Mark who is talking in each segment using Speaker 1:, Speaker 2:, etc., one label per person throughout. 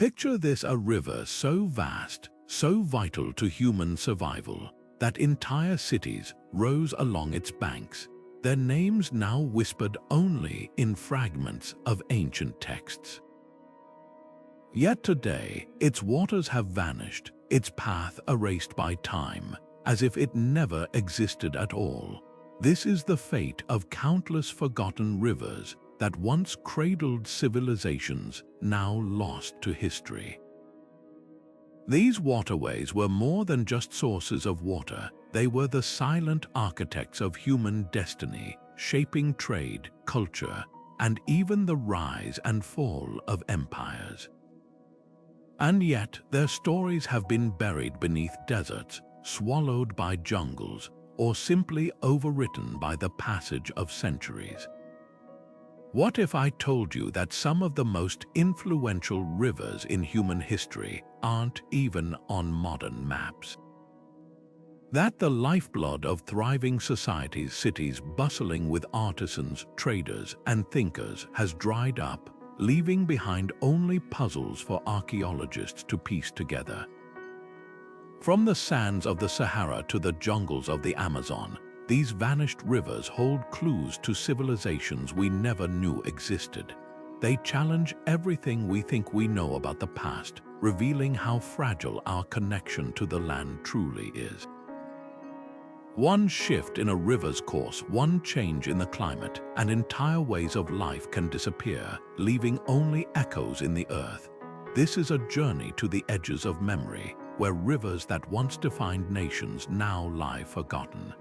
Speaker 1: Picture this: a river so vast, so vital to human survival, that entire cities rose along its banks, their names now whispered only in fragments of ancient texts. Yet today, its waters have vanished, its path erased by time, as if it never existed at all. This is the fate of countless forgotten rivers that once cradled civilizations, now lost to history. These waterways were more than just sources of water. They were the silent architects of human destiny, shaping trade, culture, and even the rise and fall of empires. And yet, their stories have been buried beneath deserts, swallowed by jungles, or simply overwritten by the passage of centuries. What if I told you that some of the most influential rivers in human history aren't even on modern maps? That the lifeblood of thriving societies, cities bustling with artisans, traders, and thinkers has dried up, leaving behind only puzzles for archaeologists to piece together. From the sands of the Sahara to the jungles of the Amazon, these vanished rivers hold clues to civilizations we never knew existed. They challenge everything we think we know about the past, revealing how fragile our connection to the land truly is. One shift in a river's course, one change in the climate, and entire ways of life can disappear, leaving only echoes in the earth. This is a journey to the edges of memory, where rivers that once defined nations now lie forgotten.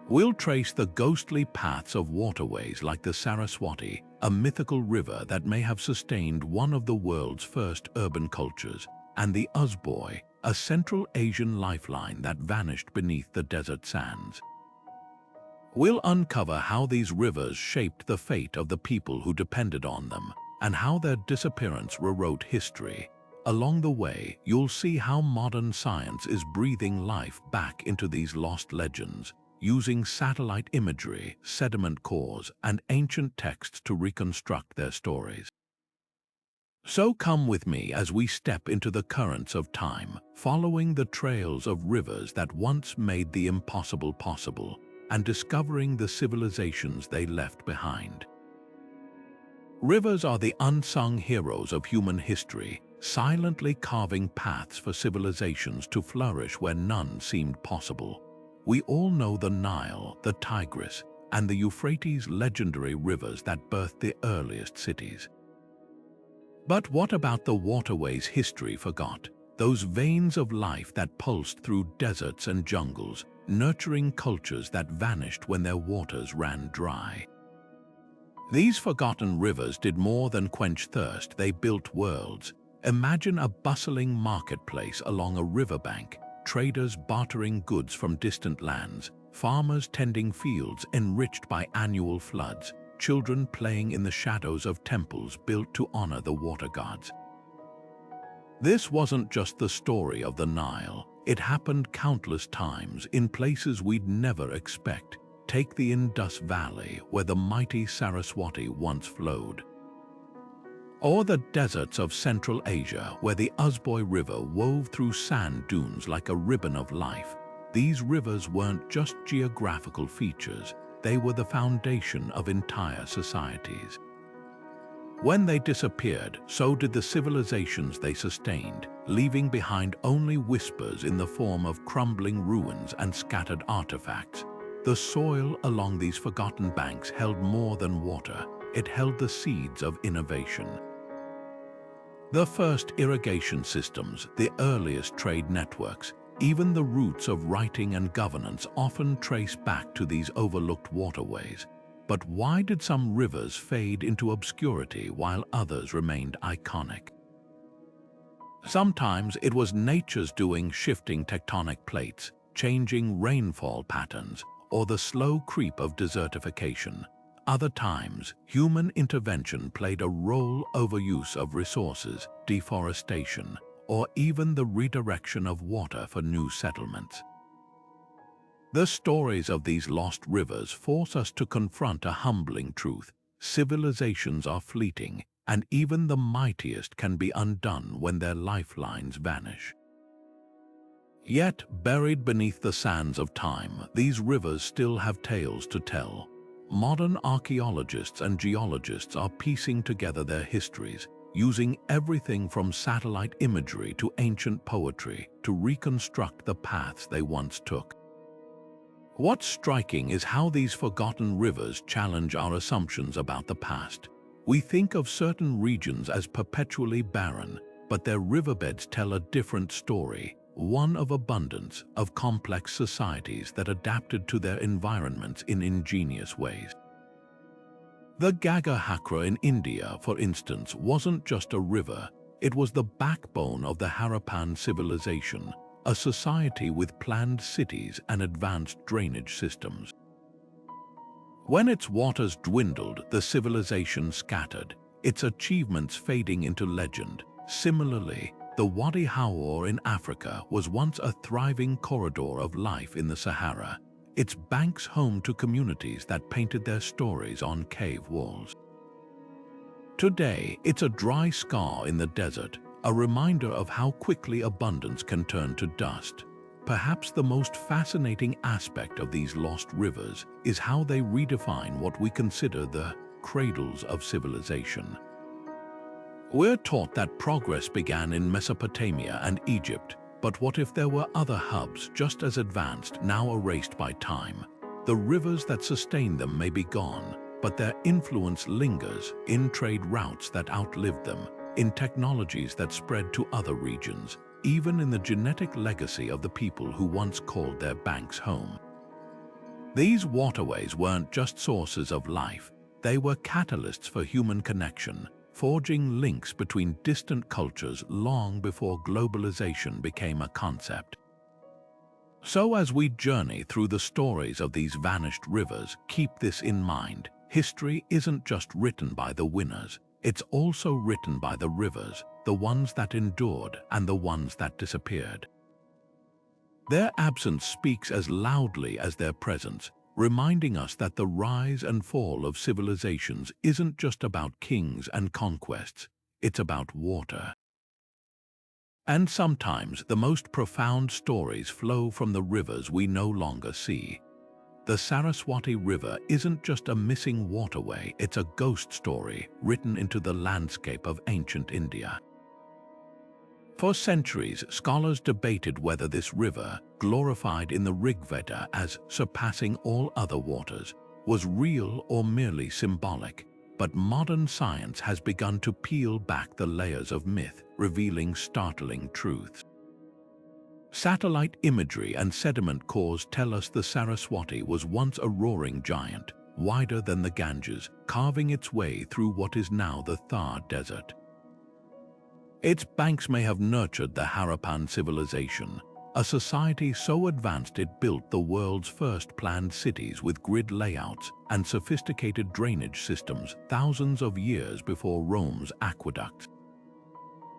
Speaker 1: We'll trace the ghostly paths of waterways like the Saraswati, a mythical river that may have sustained one of the world's first urban cultures, and the Uzboy, a Central Asian lifeline that vanished beneath the desert sands. We'll uncover how these rivers shaped the fate of the people who depended on them, and how their disappearance rewrote history. Along the way, you'll see how modern science is breathing life back into these lost legends, using satellite imagery, sediment cores, and ancient texts to reconstruct their stories. So come with me as we step into the currents of time, following the trails of rivers that once made the impossible possible, and discovering the civilizations they left behind. Rivers are the unsung heroes of human history, silently carving paths for civilizations to flourish where none seemed possible. We all know the Nile, the Tigris, and the Euphrates, legendary rivers that birthed the earliest cities. But what about the waterways history forgot? Those veins of life that pulsed through deserts and jungles, nurturing cultures that vanished when their waters ran dry. These forgotten rivers did more than quench thirst, they built worlds. Imagine a bustling marketplace along a riverbank, traders bartering goods from distant lands, farmers tending fields enriched by annual floods, children playing in the shadows of temples built to honor the water gods. This wasn't just the story of the Nile. It happened countless times in places we'd never expect. Take the Indus Valley, where the mighty Saraswati once flowed. Or the deserts of Central Asia, where the Ussboy River wove through sand dunes like a ribbon of life. These rivers weren't just geographical features, they were the foundation of entire societies. When they disappeared, so did the civilizations they sustained, leaving behind only whispers in the form of crumbling ruins and scattered artifacts. The soil along these forgotten banks held more than water, it held the seeds of innovation. The first irrigation systems, the earliest trade networks, even the roots of writing and governance often trace back to these overlooked waterways. But why did some rivers fade into obscurity while others remained iconic? Sometimes it was nature's doing, shifting tectonic plates, changing rainfall patterns, or the slow creep of desertification. Other times, human intervention played a role: overuse of resources, deforestation, or even the redirection of water for new settlements. The stories of these lost rivers force us to confront a humbling truth. Civilizations are fleeting, and even the mightiest can be undone when their lifelines vanish. Yet, buried beneath the sands of time, these rivers still have tales to tell. Modern archaeologists and geologists are piecing together their histories, using everything from satellite imagery to ancient poetry to reconstruct the paths they once took. What's striking is how these forgotten rivers challenge our assumptions about the past. We think of certain regions as perpetually barren, but their riverbeds tell a different story, one of abundance, of complex societies that adapted to their environments in ingenious ways. The Gagahakra in India, for instance, wasn't just a river, it was the backbone of the Harappan civilization, a society with planned cities and advanced drainage systems. When its waters dwindled, the civilization scattered, its achievements fading into legend. Similarly, the Wadi Howar in Africa was once a thriving corridor of life in the Sahara, its banks home to communities that painted their stories on cave walls. Today, it's a dry scar in the desert, a reminder of how quickly abundance can turn to dust. Perhaps the most fascinating aspect of these lost rivers is how they redefine what we consider the cradles of civilization. We're taught that progress began in Mesopotamia and Egypt, but what if there were other hubs just as advanced, now erased by time? The rivers that sustain them may be gone, but their influence lingers in trade routes that outlived them, in technologies that spread to other regions, even in the genetic legacy of the people who once called their banks home. These waterways weren't just sources of life, they were catalysts for human connection, forging links between distant cultures long before globalization became a concept. So as we journey through the stories of these vanished rivers, keep this in mind. History isn't just written by the winners, it's also written by the rivers, the ones that endured and the ones that disappeared. Their absence speaks as loudly as their presence, reminding us that the rise and fall of civilizations isn't just about kings and conquests, it's about water. And sometimes the most profound stories flow from the rivers we no longer see. The Saraswati River isn't just a missing waterway, it's a ghost story written into the landscape of ancient India. For centuries, scholars debated whether this river, glorified in the Rigveda as surpassing all other waters, was real or merely symbolic. But modern science has begun to peel back the layers of myth, revealing startling truths. Satellite imagery and sediment cores tell us the Saraswati was once a roaring giant, wider than the Ganges, carving its way through what is now the Thar Desert. Its banks may have nurtured the Harappan civilization, a society so advanced it built the world's first planned cities with grid layouts and sophisticated drainage systems thousands of years before Rome's aqueducts.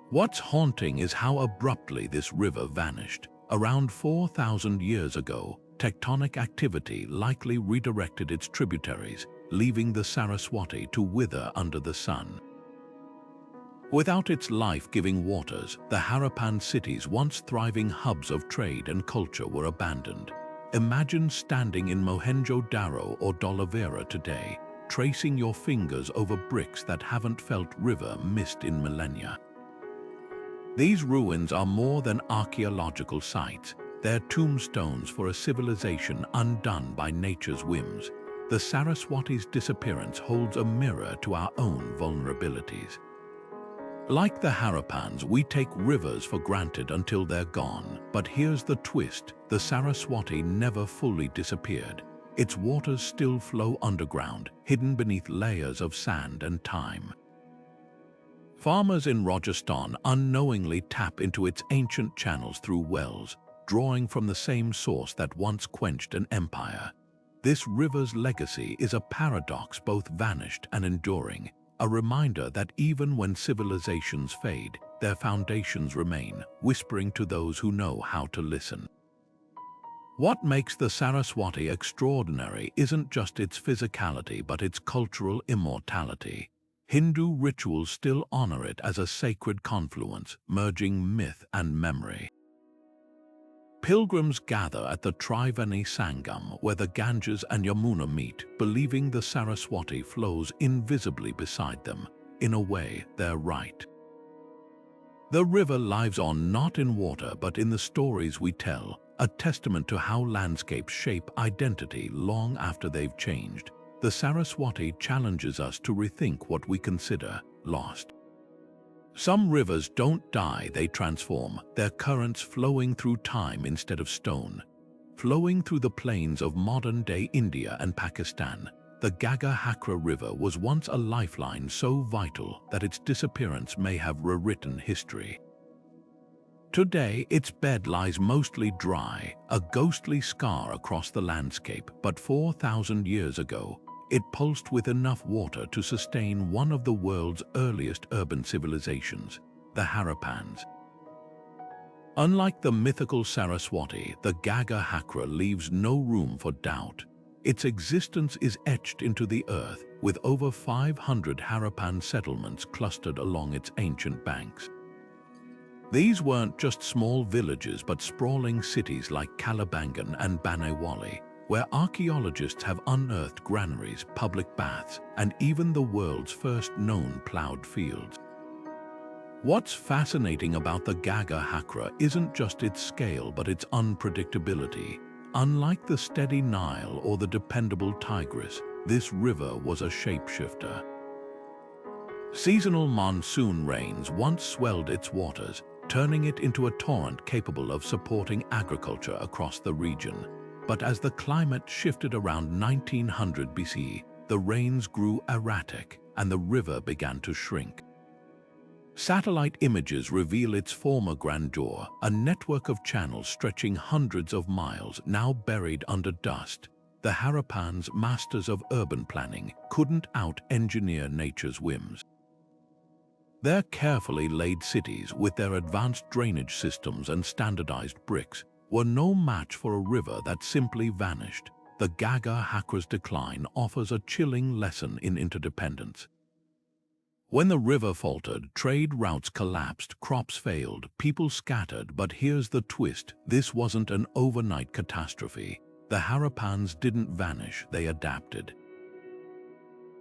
Speaker 1: What's haunting is how abruptly this river vanished. Around 4,000 years ago, tectonic activity likely redirected its tributaries, leaving the Saraswati to wither under the sun. Without its life-giving waters, the Harappan cities, once thriving hubs of trade and culture, were abandoned. Imagine standing in Mohenjo-Daro or Dolivera today, tracing your fingers over bricks that haven't felt river mist in millennia. These ruins are more than archaeological sites. They're tombstones for a civilization undone by nature's whims. The Saraswati's disappearance holds a mirror to our own vulnerabilities. Like the Harappans, we take rivers for granted until they're gone. But here's the twist: the Saraswati never fully disappeared. Its waters still flow underground, hidden beneath layers of sand and time. Farmers in Rajasthan unknowingly tap into its ancient channels through wells, drawing from the same source that once quenched an empire. This river's legacy is a paradox, both vanished and enduring, a reminder that even when civilizations fade, their foundations remain, whispering to those who know how to listen. What makes the Saraswati extraordinary isn't just its physicality but its cultural immortality. Hindu rituals still honor it as a sacred confluence, merging myth and memory. Pilgrims gather at the Triveni Sangam, where the Ganges and Yamuna meet, believing the Saraswati flows invisibly beside them. In a way, they're right. The river lives on not in water but in the stories we tell, a testament to how landscapes shape identity long after they've changed. The Saraswati challenges us to rethink what we consider lost. Some rivers don't die, they transform, their currents flowing through time instead of stone. Flowing through the plains of modern-day India and Pakistan, the Gagahakra River was once a lifeline so vital that its disappearance may have rewritten history. Today, its bed lies mostly dry, a ghostly scar across the landscape, but 4,000 years ago, it pulsed with enough water to sustain one of the world's earliest urban civilizations, the Harappans. Unlike the mythical Saraswati, the Gagahakra leaves no room for doubt. Its existence is etched into the earth, with over 500 Harappan settlements clustered along its ancient banks. These weren't just small villages but sprawling cities like Kalibangan and Banewali, where archaeologists have unearthed granaries, public baths, and even the world's first known plowed fields. What's fascinating about the Gagahakra isn't just its scale but its unpredictability. Unlike the steady Nile or the dependable Tigris, this river was a shapeshifter. Seasonal monsoon rains once swelled its waters, turning it into a torrent capable of supporting agriculture across the region. But as the climate shifted around 1900 BC, the rains grew erratic and the river began to shrink. Satellite images reveal its former grandeur, a network of channels stretching hundreds of miles now buried under dust. The Harappans, masters of urban planning, couldn't out-engineer nature's whims. Their carefully laid cities, with their advanced drainage systems and standardized bricks, were no match for a river that simply vanished. The Gagahakra's decline offers a chilling lesson in interdependence. When the river faltered, trade routes collapsed, crops failed, people scattered, but here's the twist: this wasn't an overnight catastrophe. The Harappans didn't vanish, they adapted.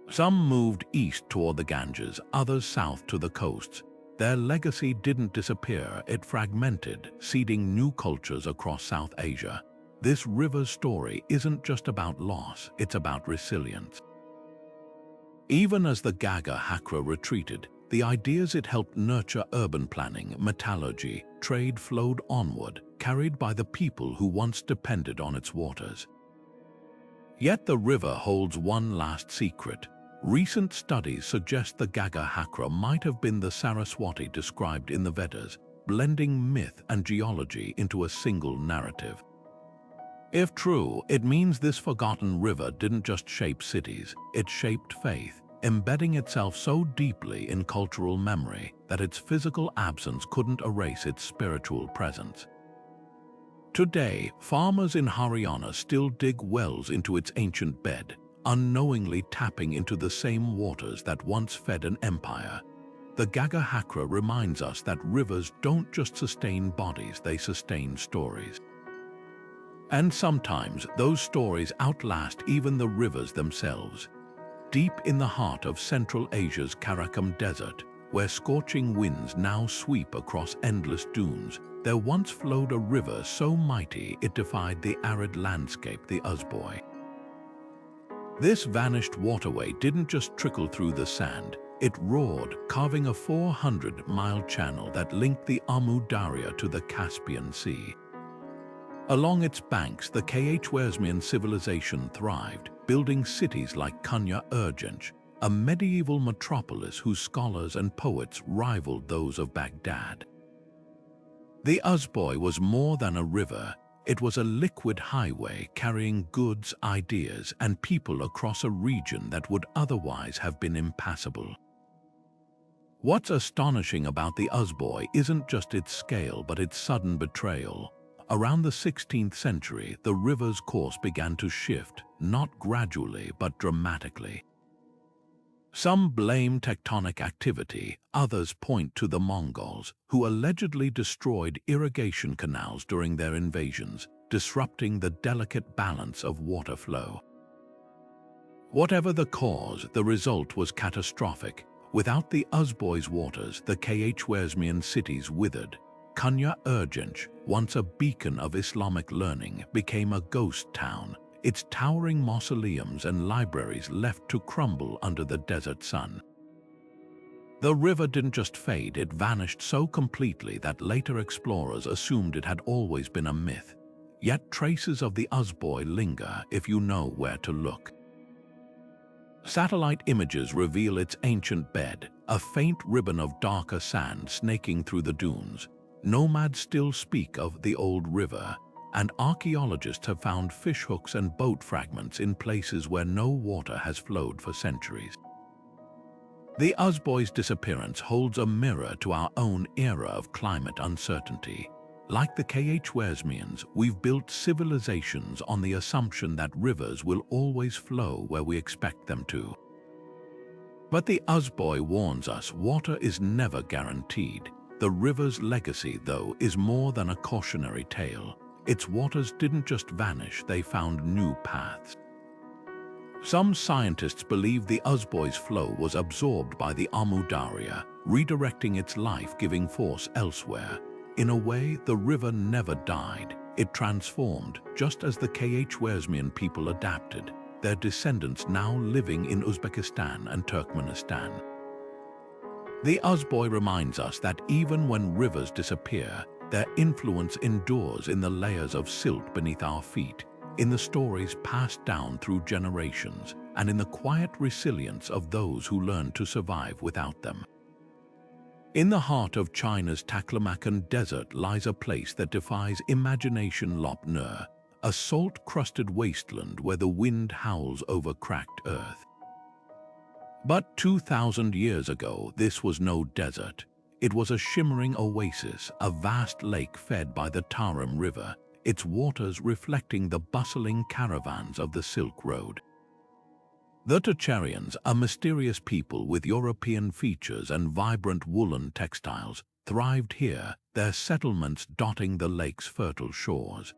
Speaker 1: Some moved east toward the Ganges, others south to the coasts. Their legacy didn't disappear, it fragmented, seeding new cultures across South Asia. This river's story isn't just about loss, it's about resilience. Even as the Gagahakra retreated, the ideas it helped nurture, urban planning, metallurgy, trade, flowed onward, carried by the people who once depended on its waters. Yet the river holds one last secret. Recent studies suggest the Gagahakra might have been the Saraswati described in the Vedas, blending myth and geology into a single narrative. If true, it means this forgotten river didn't just shape cities, it shaped faith, embedding itself so deeply in cultural memory that its physical absence couldn't erase its spiritual presence. Today, farmers in Haryana still dig wells into its ancient bed, unknowingly tapping into the same waters that once fed an empire. The Gagahakra reminds us that rivers don't just sustain bodies, they sustain stories. And sometimes those stories outlast even the rivers themselves. Deep in the heart of Central Asia's Karakum Desert, where scorching winds now sweep across endless dunes, there once flowed a river so mighty it defied the arid landscape, the Uzboy. This vanished waterway didn't just trickle through the sand, it roared, carving a 400-mile channel that linked the Amu Darya to the Caspian Sea. Along its banks, the Khwarezmian civilization thrived, building cities like Konya-Urgench, a medieval metropolis whose scholars and poets rivaled those of Baghdad. The Ussboy was more than a river. It was a liquid highway carrying goods, ideas, and people across a region that would otherwise have been impassable. What's astonishing about the Ussboy isn't just its scale but its sudden betrayal. Around the 16th century, the river's course began to shift, not gradually but dramatically. Some blame tectonic activity, others point to the Mongols, who allegedly destroyed irrigation canals during their invasions, disrupting the delicate balance of water flow. Whatever the cause, the result was catastrophic. Without the Uzboy's waters, the Khwarezmian cities withered. Konya Urgench, once a beacon of Islamic learning, became a ghost town, its towering mausoleums and libraries left to crumble under the desert sun. The river didn't just fade, it vanished so completely that later explorers assumed it had always been a myth. Yet traces of the Ussboy linger if you know where to look. Satellite images reveal its ancient bed, a faint ribbon of darker sand snaking through the dunes. Nomads still speak of the old river, and archaeologists have found fishhooks and boat fragments in places where no water has flowed for centuries. The Ussboy's disappearance holds a mirror to our own era of climate uncertainty. Like the Khwarezmians, we've built civilizations on the assumption that rivers will always flow where we expect them to. But the Ussboy warns us water is never guaranteed. The river's legacy, though, is more than a cautionary tale. Its waters didn't just vanish, they found new paths. Some scientists believe the Ussboy's flow was absorbed by the Amu Darya, redirecting its life-giving force elsewhere. In a way, the river never died. It transformed, just as the Khwarezmian people adapted, their descendants now living in Uzbekistan and Turkmenistan. The Ussboy reminds us that even when rivers disappear, their influence endures in the layers of silt beneath our feet, in the stories passed down through generations, and in the quiet resilience of those who learned to survive without them. In the heart of China's Taklamakan Desert lies a place that defies imagination: Lop Nur, a salt-crusted wasteland where the wind howls over cracked earth. But 2,000 years ago, this was no desert. It was a shimmering oasis, a vast lake fed by the Tarim River, its waters reflecting the bustling caravans of the Silk Road. The Tacharians, a mysterious people with European features and vibrant woolen textiles, thrived here, their settlements dotting the lake's fertile shores.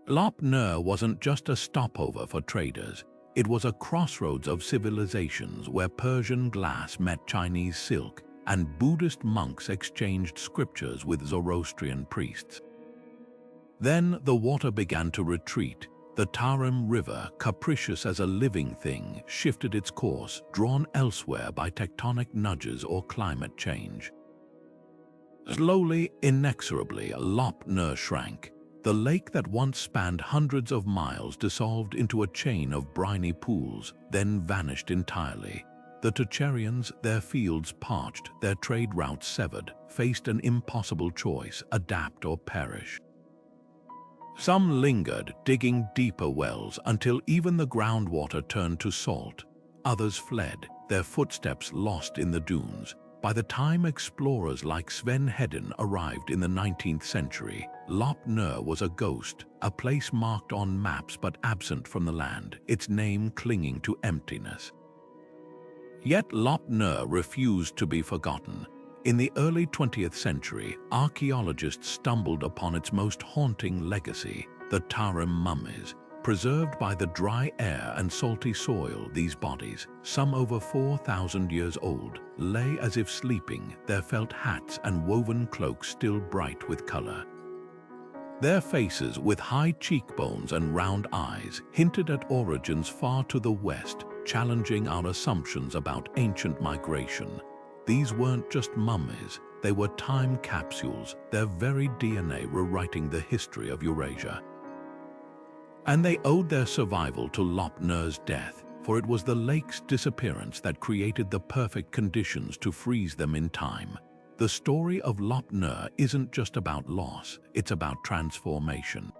Speaker 1: Lop Nur wasn't just a stopover for traders. It was a crossroads of civilizations where Persian glass met Chinese silk, and Buddhist monks exchanged scriptures with Zoroastrian priests. Then the water began to retreat. The Tarim River, capricious as a living thing, shifted its course, drawn elsewhere by tectonic nudges or climate change. Slowly, inexorably, Lop Nur shrank. The lake that once spanned hundreds of miles dissolved into a chain of briny pools, then vanished entirely. The Tacharians, their fields parched, their trade routes severed, faced an impossible choice: adapt or perish. Some lingered, digging deeper wells until even the groundwater turned to salt. Others fled, their footsteps lost in the dunes. By the time explorers like Sven Hedin arrived in the 19th century, Lop Nur was a ghost, a place marked on maps but absent from the land, its name clinging to emptiness. Yet Lop Nur refused to be forgotten. In the early 20th century, archaeologists stumbled upon its most haunting legacy, the Tarim mummies. Preserved by the dry air and salty soil, these bodies, some over 4,000 years old, lay as if sleeping, their felt hats and woven cloaks still bright with color. Their faces, with high cheekbones and round eyes, hinted at origins far to the west, challenging our assumptions about ancient migration. These weren't just mummies, they were time capsules, their very DNA rewriting the history of Eurasia. And they owed their survival to Lop Nur's death, for it was the lake's disappearance that created the perfect conditions to freeze them in time. The story of Lop Nur isn't just about loss, it's about transformation.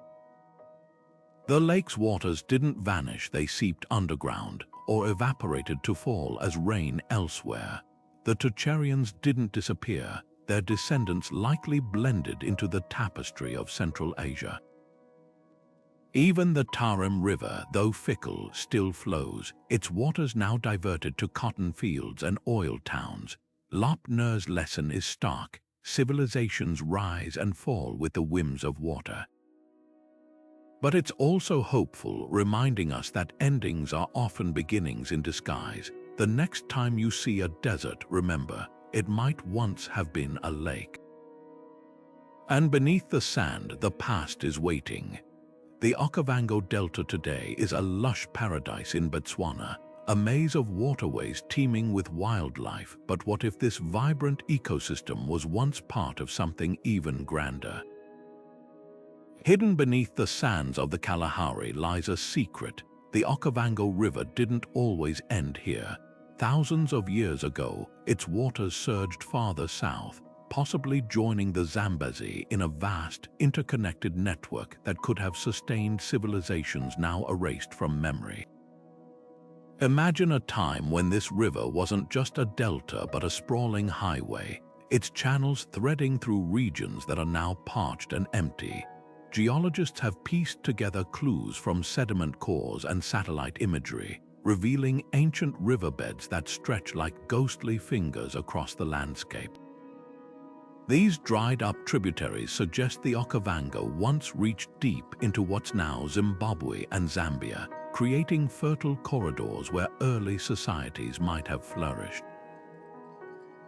Speaker 1: The lake's waters didn't vanish, they seeped underground, or evaporated to fall as rain elsewhere. The Tacharians didn't disappear, their descendants likely blended into the tapestry of Central Asia. Even the Tarim River, though fickle, still flows, its waters now diverted to cotton fields and oil towns. Lopnur's lesson is stark. Civilizations rise and fall with the whims of water. But it's also hopeful, reminding us that endings are often beginnings in disguise. The next time you see a desert, remember, it might once have been a lake. And beneath the sand, the past is waiting. The Okavango Delta today is a lush paradise in Botswana, a maze of waterways teeming with wildlife. But what if this vibrant ecosystem was once part of something even grander? Hidden beneath the sands of the Kalahari lies a secret. The Okavango River didn't always end here. Thousands of years ago, its waters surged farther south, possibly joining the Zambezi in a vast, interconnected network that could have sustained civilizations now erased from memory. Imagine a time when this river wasn't just a delta but a sprawling highway, its channels threading through regions that are now parched and empty. Geologists have pieced together clues from sediment cores and satellite imagery, revealing ancient riverbeds that stretch like ghostly fingers across the landscape. These dried-up tributaries suggest the Okavango once reached deep into what's now Zimbabwe and Zambia, creating fertile corridors where early societies might have flourished.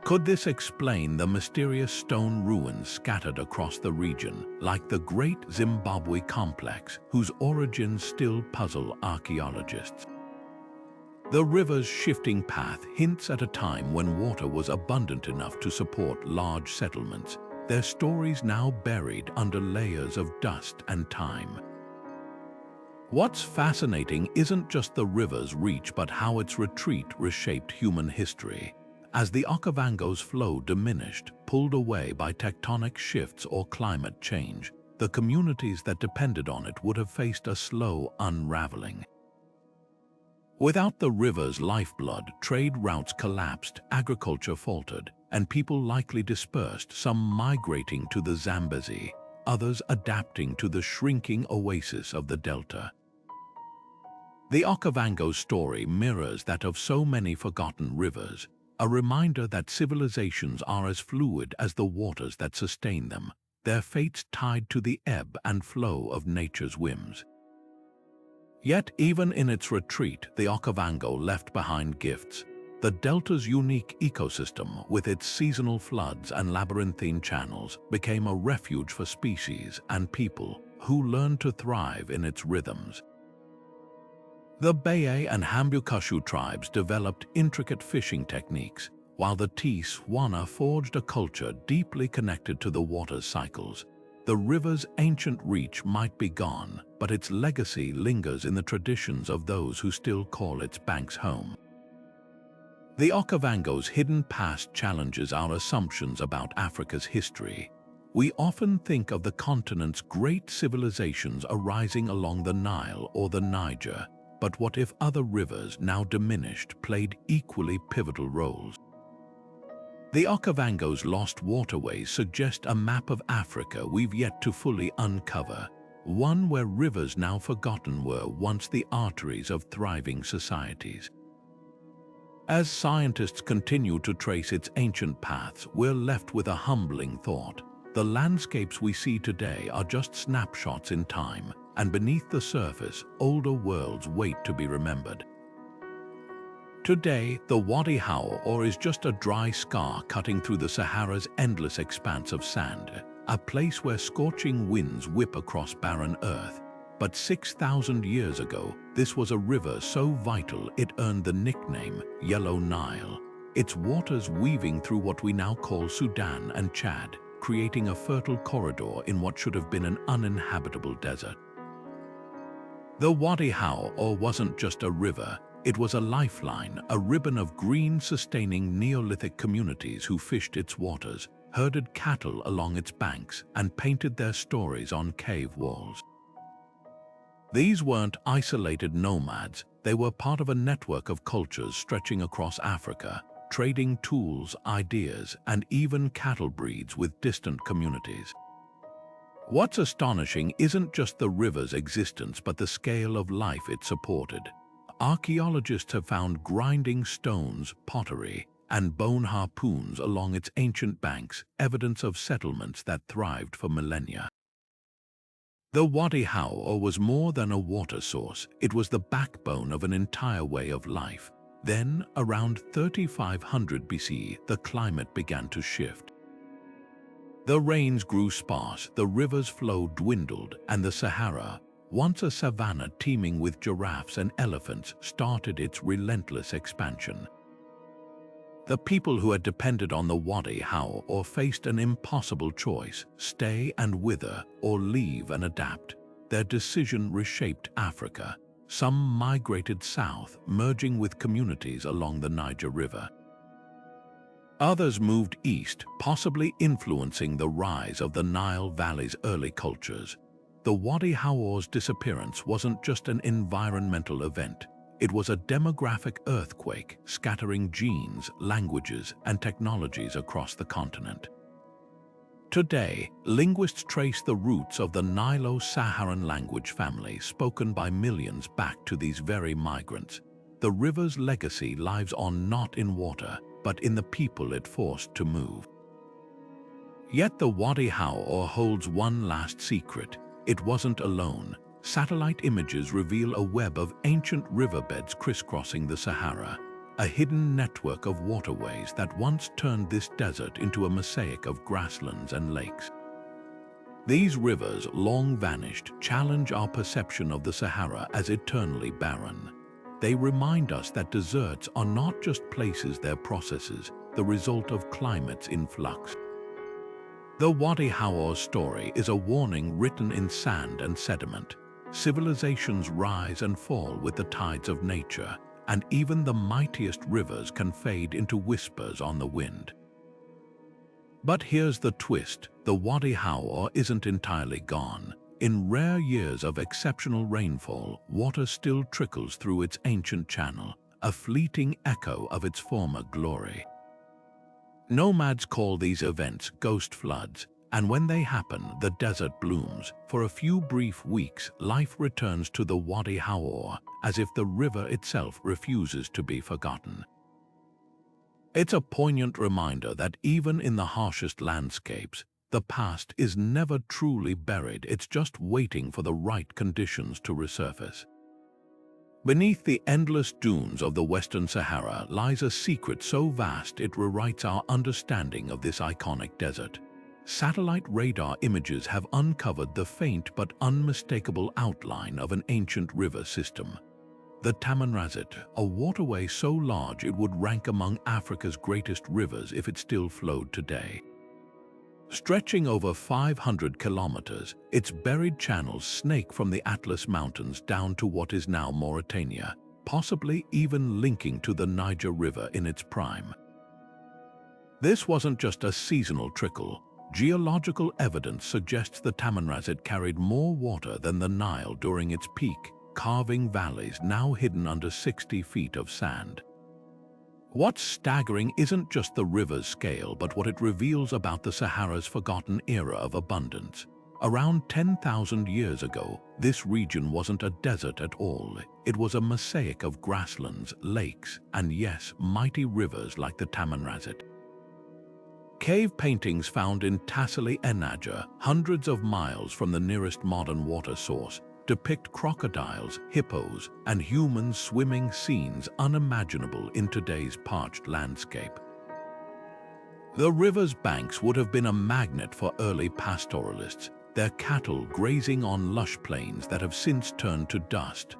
Speaker 1: Could this explain the mysterious stone ruins scattered across the region, like the Great Zimbabwe Complex, whose origins still puzzle archaeologists? The river's shifting path hints at a time when water was abundant enough to support large settlements, their stories now buried under layers of dust and time. What's fascinating isn't just the river's reach but how its retreat reshaped human history. As the Okavango's flow diminished, pulled away by tectonic shifts or climate change, the communities that depended on it would have faced a slow unraveling. Without the river's lifeblood, trade routes collapsed, agriculture faltered, and people likely dispersed, some migrating to the Zambezi, others adapting to the shrinking oasis of the delta. The Okavango's story mirrors that of so many forgotten rivers, a reminder that civilizations are as fluid as the waters that sustain them, their fates tied to the ebb and flow of nature's whims. Yet even in its retreat, the Okavango left behind gifts. The delta's unique ecosystem, with its seasonal floods and labyrinthine channels, became a refuge for species and people who learned to thrive in its rhythms. The Baye and Hambukashu tribes developed intricate fishing techniques, while the Tswana forged a culture deeply connected to the water's cycles. The river's ancient reach might be gone, but its legacy lingers in the traditions of those who still call its banks home. The Okavango's hidden past challenges our assumptions about Africa's history. We often think of the continent's great civilizations arising along the Nile or the Niger, but what if other rivers, now diminished, played equally pivotal roles? The Okavango's lost waterways suggest a map of Africa we've yet to fully uncover, one where rivers now forgotten were once the arteries of thriving societies. As scientists continue to trace its ancient paths, we're left with a humbling thought. The landscapes we see today are just snapshots in time, and beneath the surface, older worlds wait to be remembered. Today, the Wadi Howar is just a dry scar cutting through the Sahara's endless expanse of sand, a place where scorching winds whip across barren earth. But 6,000 years ago, this was a river so vital it earned the nickname Yellow Nile, its waters weaving through what we now call Sudan and Chad, creating a fertile corridor in what should have been an uninhabitable desert. The Wadi Howar wasn't just a river, it was a lifeline, a ribbon of green sustaining Neolithic communities who fished its waters, herded cattle along its banks, and painted their stories on cave walls. These weren't isolated nomads, they were part of a network of cultures stretching across Africa, trading tools, ideas, and even cattle breeds with distant communities. What's astonishing isn't just the river's existence but the scale of life it supported. Archaeologists have found grinding stones, pottery, and bone harpoons along its ancient banks, evidence of settlements that thrived for millennia. The Wadi Howar was more than a water source, it was the backbone of an entire way of life. Then, around 3500 BC, the climate began to shift. The rains grew sparse, the river's flow dwindled, and the Sahara, once a savanna teeming with giraffes and elephants, started its relentless expansion. The people who had depended on the Wadi Howar faced an impossible choice: stay and wither or leave and adapt. Their decision reshaped Africa. Some migrated south, merging with communities along the Niger River. Others moved east, possibly influencing the rise of the Nile Valley's early cultures. The Wadi Howar's disappearance wasn't just an environmental event. It was a demographic earthquake, scattering genes, languages, and technologies across the continent. Today, linguists trace the roots of the Nilo-Saharan language family spoken by millions back to these very migrants. The river's legacy lives on not in water, but in the people it forced to move. Yet the Wadi Howar holds one last secret. It wasn't alone. Satellite images reveal a web of ancient riverbeds crisscrossing the Sahara, a hidden network of waterways that once turned this desert into a mosaic of grasslands and lakes. These rivers, long vanished, challenge our perception of the Sahara as eternally barren. They remind us that deserts are not just places, they're processes, the result of climates in flux. The Wadi Howar story is a warning written in sand and sediment. Civilizations rise and fall with the tides of nature, and even the mightiest rivers can fade into whispers on the wind. But here's the twist: the Wadi Howar isn't entirely gone. In rare years of exceptional rainfall, water still trickles through its ancient channel, a fleeting echo of its former glory. Nomads call these events ghost floods, and when they happen, the desert blooms. For a few brief weeks, life returns to the Wadi Howar, as if the river itself refuses to be forgotten. It's a poignant reminder that even in the harshest landscapes, the past is never truly buried, it's just waiting for the right conditions to resurface. Beneath the endless dunes of the Western Sahara lies a secret so vast it rewrites our understanding of this iconic desert. Satellite radar images have uncovered the faint but unmistakable outline of an ancient river system. The Tamanrasett, a waterway so large it would rank among Africa's greatest rivers if it still flowed today. Stretching over 500 kilometers, its buried channels snake from the Atlas Mountains down to what is now Mauritania, possibly even linking to the Niger River in its prime. This wasn't just a seasonal trickle. Geological evidence suggests the Tamanrasett carried more water than the Nile during its peak, carving valleys now hidden under 60 feet of sand. What's staggering isn't just the river's scale, but what it reveals about the Sahara's forgotten era of abundance. Around 10,000 years ago, this region wasn't a desert at all. It was a mosaic of grasslands, lakes, and yes, mighty rivers like the Tamanrasett. Cave paintings found in Tassili Enaja, hundreds of miles from the nearest modern water source, depict crocodiles, hippos, and humans swimming, scenes unimaginable in today's parched landscape. The river's banks would have been a magnet for early pastoralists, their cattle grazing on lush plains that have since turned to dust.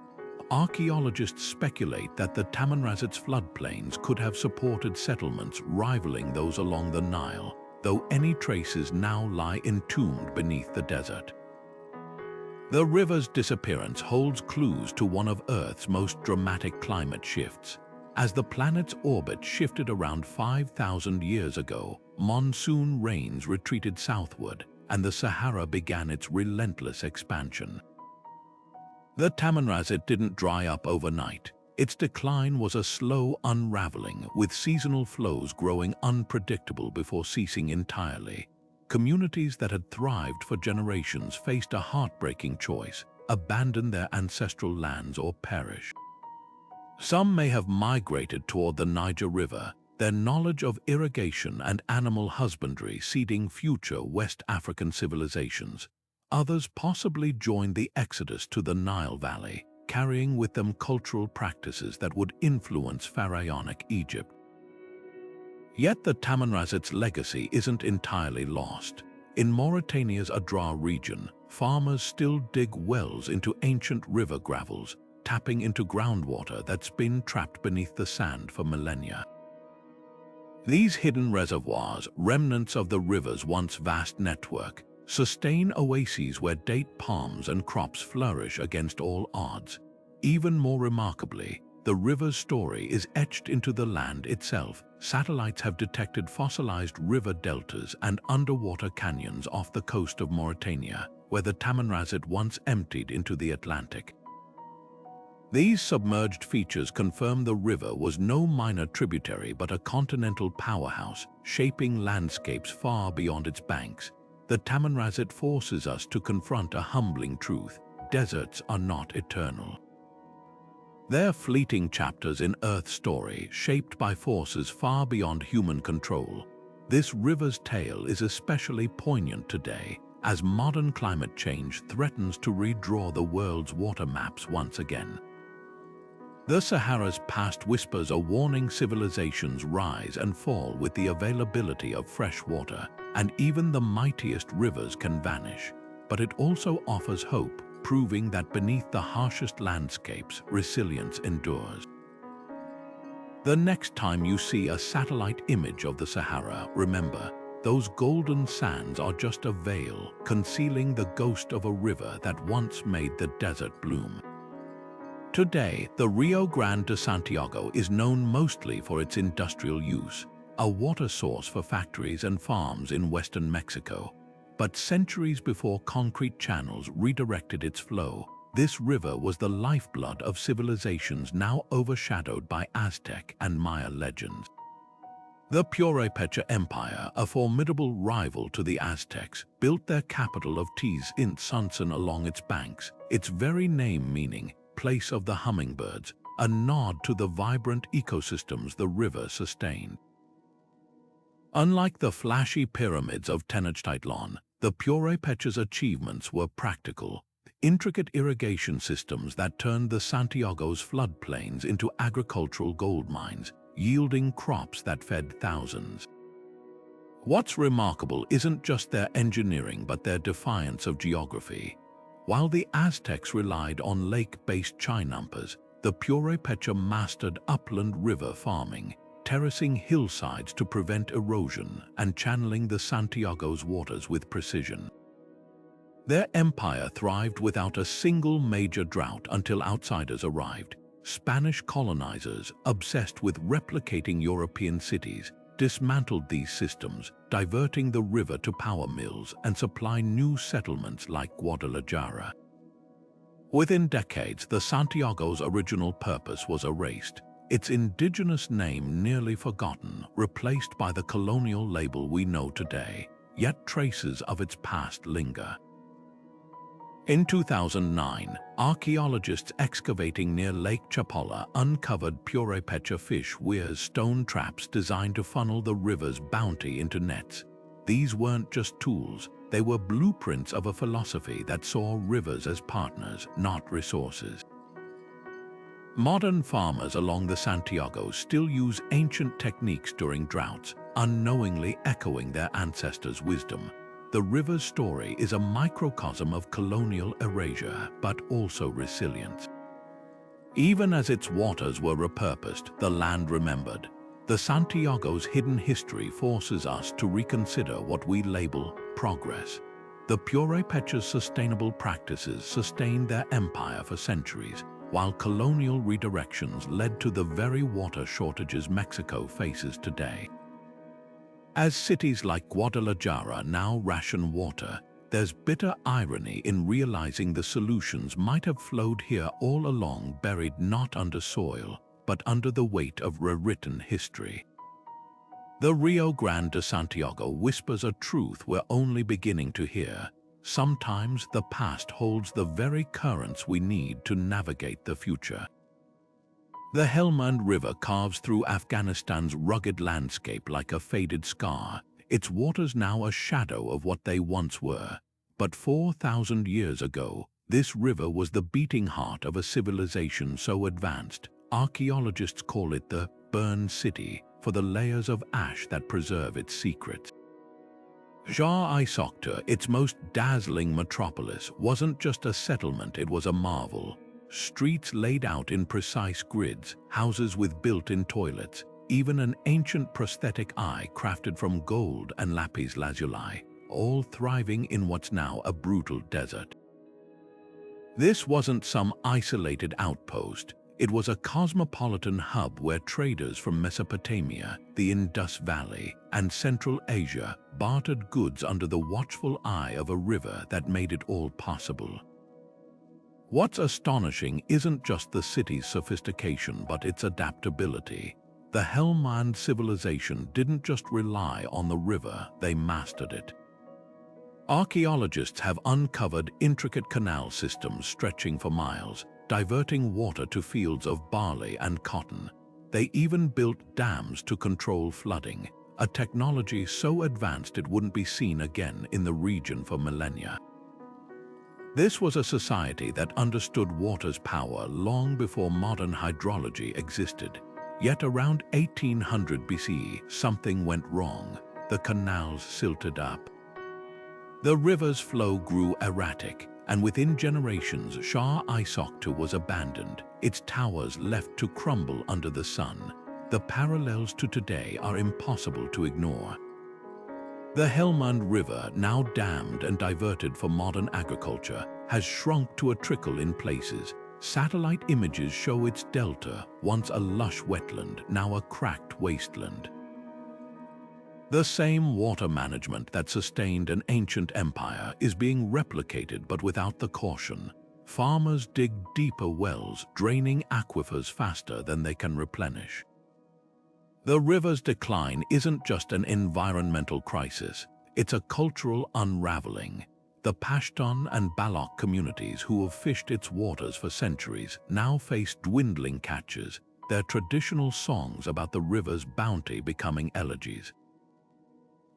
Speaker 1: Archaeologists speculate that the Tamanrasett's floodplains could have supported settlements rivaling those along the Nile, though any traces now lie entombed beneath the desert. The river's disappearance holds clues to one of Earth's most dramatic climate shifts. As the planet's orbit shifted around 5,000 years ago, monsoon rains retreated southward, and the Sahara began its relentless expansion. The Tamanrasett didn't dry up overnight. Its decline was a slow unraveling, with seasonal flows growing unpredictable before ceasing entirely. communities that had thrived for generations faced a heartbreaking choice: abandon their ancestral lands or perish. Some may have migrated toward the Niger River, their knowledge of irrigation and animal husbandry seeding future West African civilizations. Others possibly joined the exodus to the Nile Valley, carrying with them cultural practices that would influence pharaonic Egypt. Yet the Tamanrazit's legacy isn't entirely lost. In Mauritania's Adrar region, farmers still dig wells into ancient river gravels, tapping into groundwater that's been trapped beneath the sand for millennia. These hidden reservoirs, remnants of the river's once vast network, sustain oases where date palms and crops flourish against all odds. Even more remarkably, the river's story is etched into the land itself. Satellites have detected fossilized river deltas and underwater canyons off the coast of Mauritania, where the Tamanrazit once emptied into the Atlantic. These submerged features confirm the river was no minor tributary but a continental powerhouse, shaping landscapes far beyond its banks. The Tamanrazit forces us to confront a humbling truth: deserts are not eternal. They're fleeting chapters in Earth's story, shaped by forces far beyond human control. This river's tale is especially poignant today, as modern climate change threatens to redraw the world's water maps once again. The Sahara's past whispers a warning: civilizations rise and fall with the availability of fresh water, and even the mightiest rivers can vanish. But it also offers hope, proving that beneath the harshest landscapes, resilience endures. The next time you see a satellite image of the Sahara, remember, those golden sands are just a veil, concealing the ghost of a river that once made the desert bloom. Today, the Rio Grande de Santiago is known mostly for its industrial use, a water source for factories and farms in western Mexico. But centuries before concrete channels redirected its flow, this river was the lifeblood of civilizations now overshadowed by Aztec and Maya legends. The Purépecha Empire, a formidable rival to the Aztecs, built their capital of Tizintzintzin along its banks, its very name meaning place of the hummingbirds, a nod to the vibrant ecosystems the river sustained. Unlike the flashy pyramids of Tenochtitlan, the Purépecha's achievements were practical: intricate irrigation systems that turned the Santiago's floodplains into agricultural gold mines, yielding crops that fed thousands. What's remarkable isn't just their engineering but their defiance of geography. While the Aztecs relied on lake-based chinampas, the Purépecha mastered upland river farming, terracing hillsides to prevent erosion and channeling the Santiago's waters with precision. Their empire thrived without a single major drought until outsiders arrived. Spanish colonizers, obsessed with replicating European cities, dismantled these systems, diverting the river to power mills and supply new settlements like Guadalajara. Within decades, the Santiago's original purpose was erased, its indigenous name nearly forgotten, replaced by the colonial label we know today, yet traces of its past linger. In 2009, archaeologists excavating near Lake Chapala uncovered Purépecha fish weirs stone traps designed to funnel the river's bounty into nets. These weren't just tools, they were blueprints of a philosophy that saw rivers as partners, not resources. Modern farmers along the Santiago still use ancient techniques during droughts, unknowingly echoing their ancestors' wisdom. The river's story is a microcosm of colonial erasure, but also resilience. Even as its waters were repurposed, the land remembered. The Santiago's hidden history forces us to reconsider what we label progress. The Purépecha's sustainable practices sustained their empire for centuries, while colonial redirections led to the very water shortages Mexico faces today. As cities like Guadalajara now ration water, there's bitter irony in realizing the solutions might have flowed here all along, buried not under soil, but under the weight of rewritten history. The Rio Grande de Santiago whispers a truth we're only beginning to hear. Sometimes the past holds the very currents we need to navigate the future. The Helmand River carves through Afghanistan's rugged landscape like a faded scar, its waters now a shadow of what they once were. But 4,000 years ago, this river was the beating heart of a civilization so advanced, archaeologists call it the burned city, for the layers of ash that preserve its secrets. Gagahakra, its most dazzling metropolis, wasn't just a settlement, it was a marvel. Streets laid out in precise grids, houses with built-in toilets, even an ancient prosthetic eye crafted from gold and lapis lazuli, all thriving in what's now a brutal desert. This wasn't some isolated outpost. It was a cosmopolitan hub where traders from Mesopotamia, the Indus Valley, and Central Asia bartered goods under the watchful eye of a river that made it all possible. What's astonishing isn't just the city's sophistication but its adaptability. The Helmand civilization didn't just rely on the river, they mastered it. Archaeologists have uncovered intricate canal systems stretching for miles, diverting water to fields of barley and cotton. They even built dams to control flooding, a technology so advanced it wouldn't be seen again in the region for millennia. This was a society that understood water's power long before modern hydrology existed. Yet around 1800 BCE, something went wrong. The canals silted up. The river's flow grew erratic, and within generations, Gagahakra was abandoned, its towers left to crumble under the sun. The parallels to today are impossible to ignore. The Helmand River, now dammed and diverted for modern agriculture, has shrunk to a trickle in places. Satellite images show its delta, once a lush wetland, now a cracked wasteland. The same water management that sustained an ancient empire is being replicated but without the caution. Farmers dig deeper wells, draining aquifers faster than they can replenish. The river's decline isn't just an environmental crisis, it's a cultural unraveling. The Pashtun and Balok communities who have fished its waters for centuries now face dwindling catches, their traditional songs about the river's bounty becoming elegies.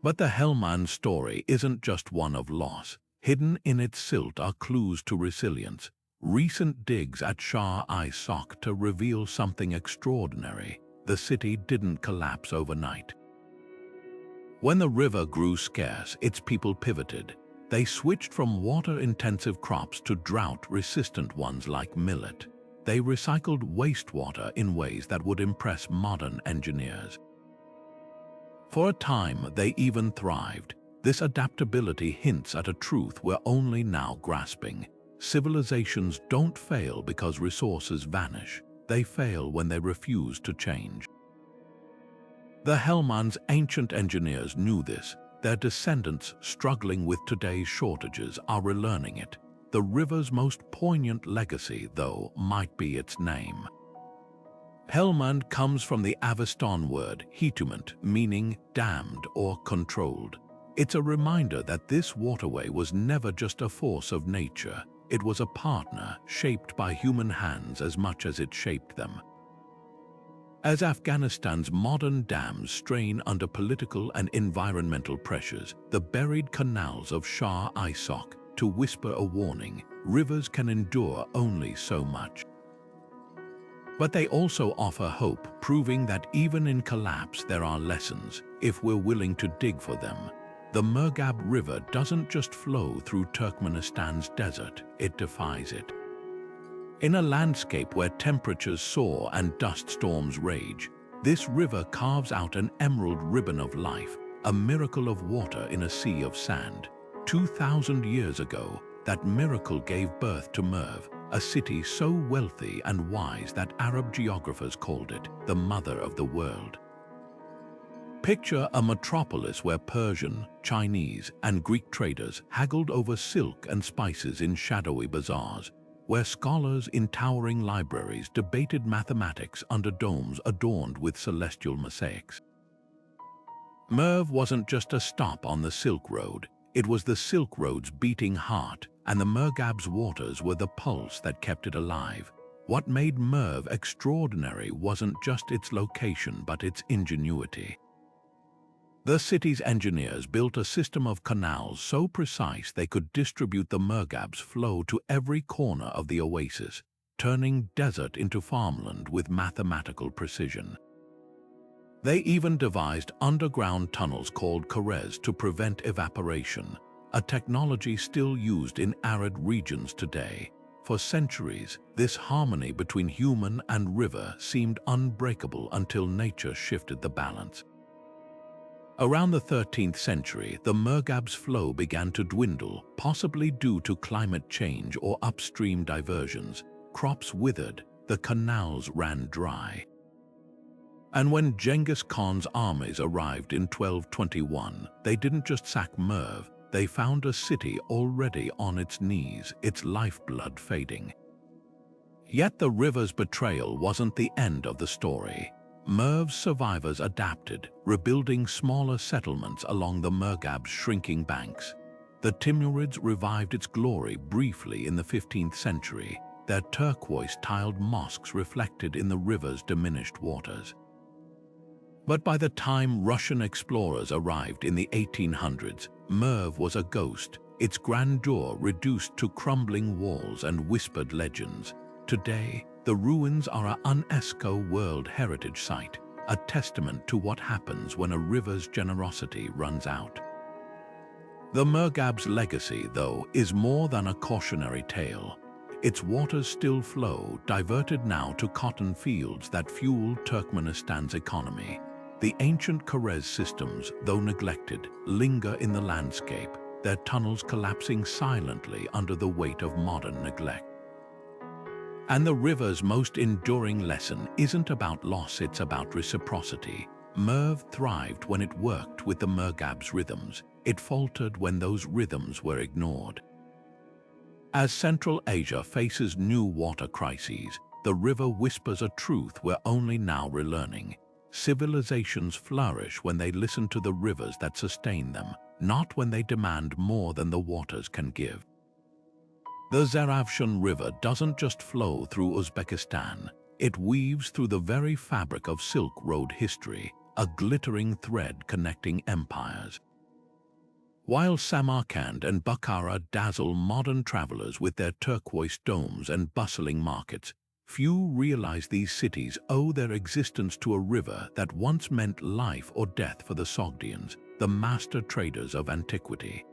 Speaker 1: But the Helmand story isn't just one of loss. Hidden in its silt are clues to resilience. Recent digs at Gagahakra reveal something extraordinary. The city didn't collapse overnight. When the river grew scarce, its people pivoted. They switched from water-intensive crops to drought-resistant ones like millet. They recycled wastewater in ways that would impress modern engineers. For a time, they even thrived. This adaptability hints at a truth we're only now grasping. Civilizations don't fail because resources vanish. They fail when they refuse to change. The Helmand's ancient engineers knew this. Their descendants, struggling with today's shortages, are relearning it. The river's most poignant legacy, though, might be its name. Helmand comes from the Avestan word hitumant, meaning dammed or controlled. It's a reminder that this waterway was never just a force of nature. It was a partner shaped by human hands as much as it shaped them. As Afghanistan's modern dams strain under political and environmental pressures, the buried canals of Gagahakra to whisper a warning. Rivers can endure only so much. But they also offer hope, proving that even in collapse there are lessons, if we're willing to dig for them. The Murghab River doesn't just flow through Turkmenistan's desert, it defies it. In a landscape where temperatures soar and dust storms rage, this river carves out an emerald ribbon of life, a miracle of water in a sea of sand. 2,000 years ago, that miracle gave birth to Merv, a city so wealthy and wise that Arab geographers called it the mother of the world. Picture a metropolis where Persian, Chinese, and Greek traders haggled over silk and spices in shadowy bazaars, where scholars in towering libraries debated mathematics under domes adorned with celestial mosaics. Merv wasn't just a stop on the Silk Road, it was the Silk Road's beating heart, and the Murghab's waters were the pulse that kept it alive. What made Merv extraordinary wasn't just its location but its ingenuity. The city's engineers built a system of canals so precise they could distribute the Murghab's flow to every corner of the oasis, turning desert into farmland with mathematical precision. They even devised underground tunnels called carets to prevent evaporation, a technology still used in arid regions today. For centuries, this harmony between human and river seemed unbreakable until nature shifted the balance. Around the 13th century, the Murghab's flow began to dwindle, possibly due to climate change or upstream diversions. Crops withered, the canals ran dry. And when Genghis Khan's armies arrived in 1221, they didn't just sack Merv, they found a city already on its knees, its lifeblood fading. Yet the river's betrayal wasn't the end of the story. Merv's survivors adapted, rebuilding smaller settlements along the Murghab's shrinking banks. The Timurids revived its glory briefly in the 15th century. Their turquoise-tiled mosques reflected in the river's diminished waters. But by the time Russian explorers arrived in the 1800s, Merv was a ghost, its grandeur reduced to crumbling walls and whispered legends. Today, the ruins are an UNESCO World Heritage Site, a testament to what happens when a river's generosity runs out. The Murghab's legacy, though, is more than a cautionary tale. Its waters still flow, diverted now to cotton fields that fuel Turkmenistan's economy. The ancient carets systems, though neglected, linger in the landscape, their tunnels collapsing silently under the weight of modern neglect. And the river's most enduring lesson isn't about loss, it's about reciprocity. Merv thrived when it worked with the Murghab's rhythms. It faltered when those rhythms were ignored. As Central Asia faces new water crises, the river whispers a truth we're only now relearning. Civilizations flourish when they listen to the rivers that sustain them, not when they demand more than the waters can give. The Zeravshan River doesn't just flow through Uzbekistan, it weaves through the very fabric of Silk Road history, a glittering thread connecting empires. While Samarkand and Bukhara dazzle modern travelers with their turquoise domes and bustling markets, few realize these cities owe their existence to a river that once meant life or death for the Sogdians, the master traders of antiquity.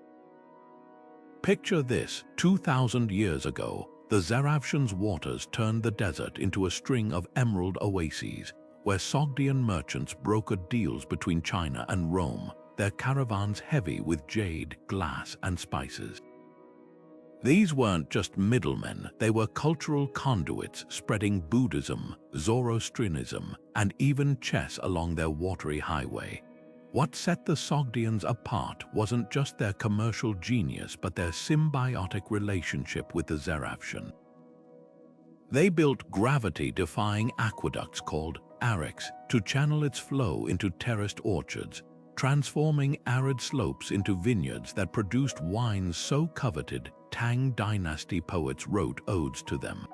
Speaker 1: Picture this: 2,000 years ago, the Zeravshan's waters turned the desert into a string of emerald oases, where Sogdian merchants brokered deals between China and Rome, their caravans heavy with jade, glass, and spices. These weren't just middlemen, they were cultural conduits spreading Buddhism, Zoroastrianism, and even chess along their watery highway. What set the Sogdians apart wasn't just their commercial genius but their symbiotic relationship with the Zeravshan. They built gravity-defying aqueducts called ariks to channel its flow into terraced orchards, transforming arid slopes into vineyards that produced wines so coveted Tang dynasty poets wrote odes to them.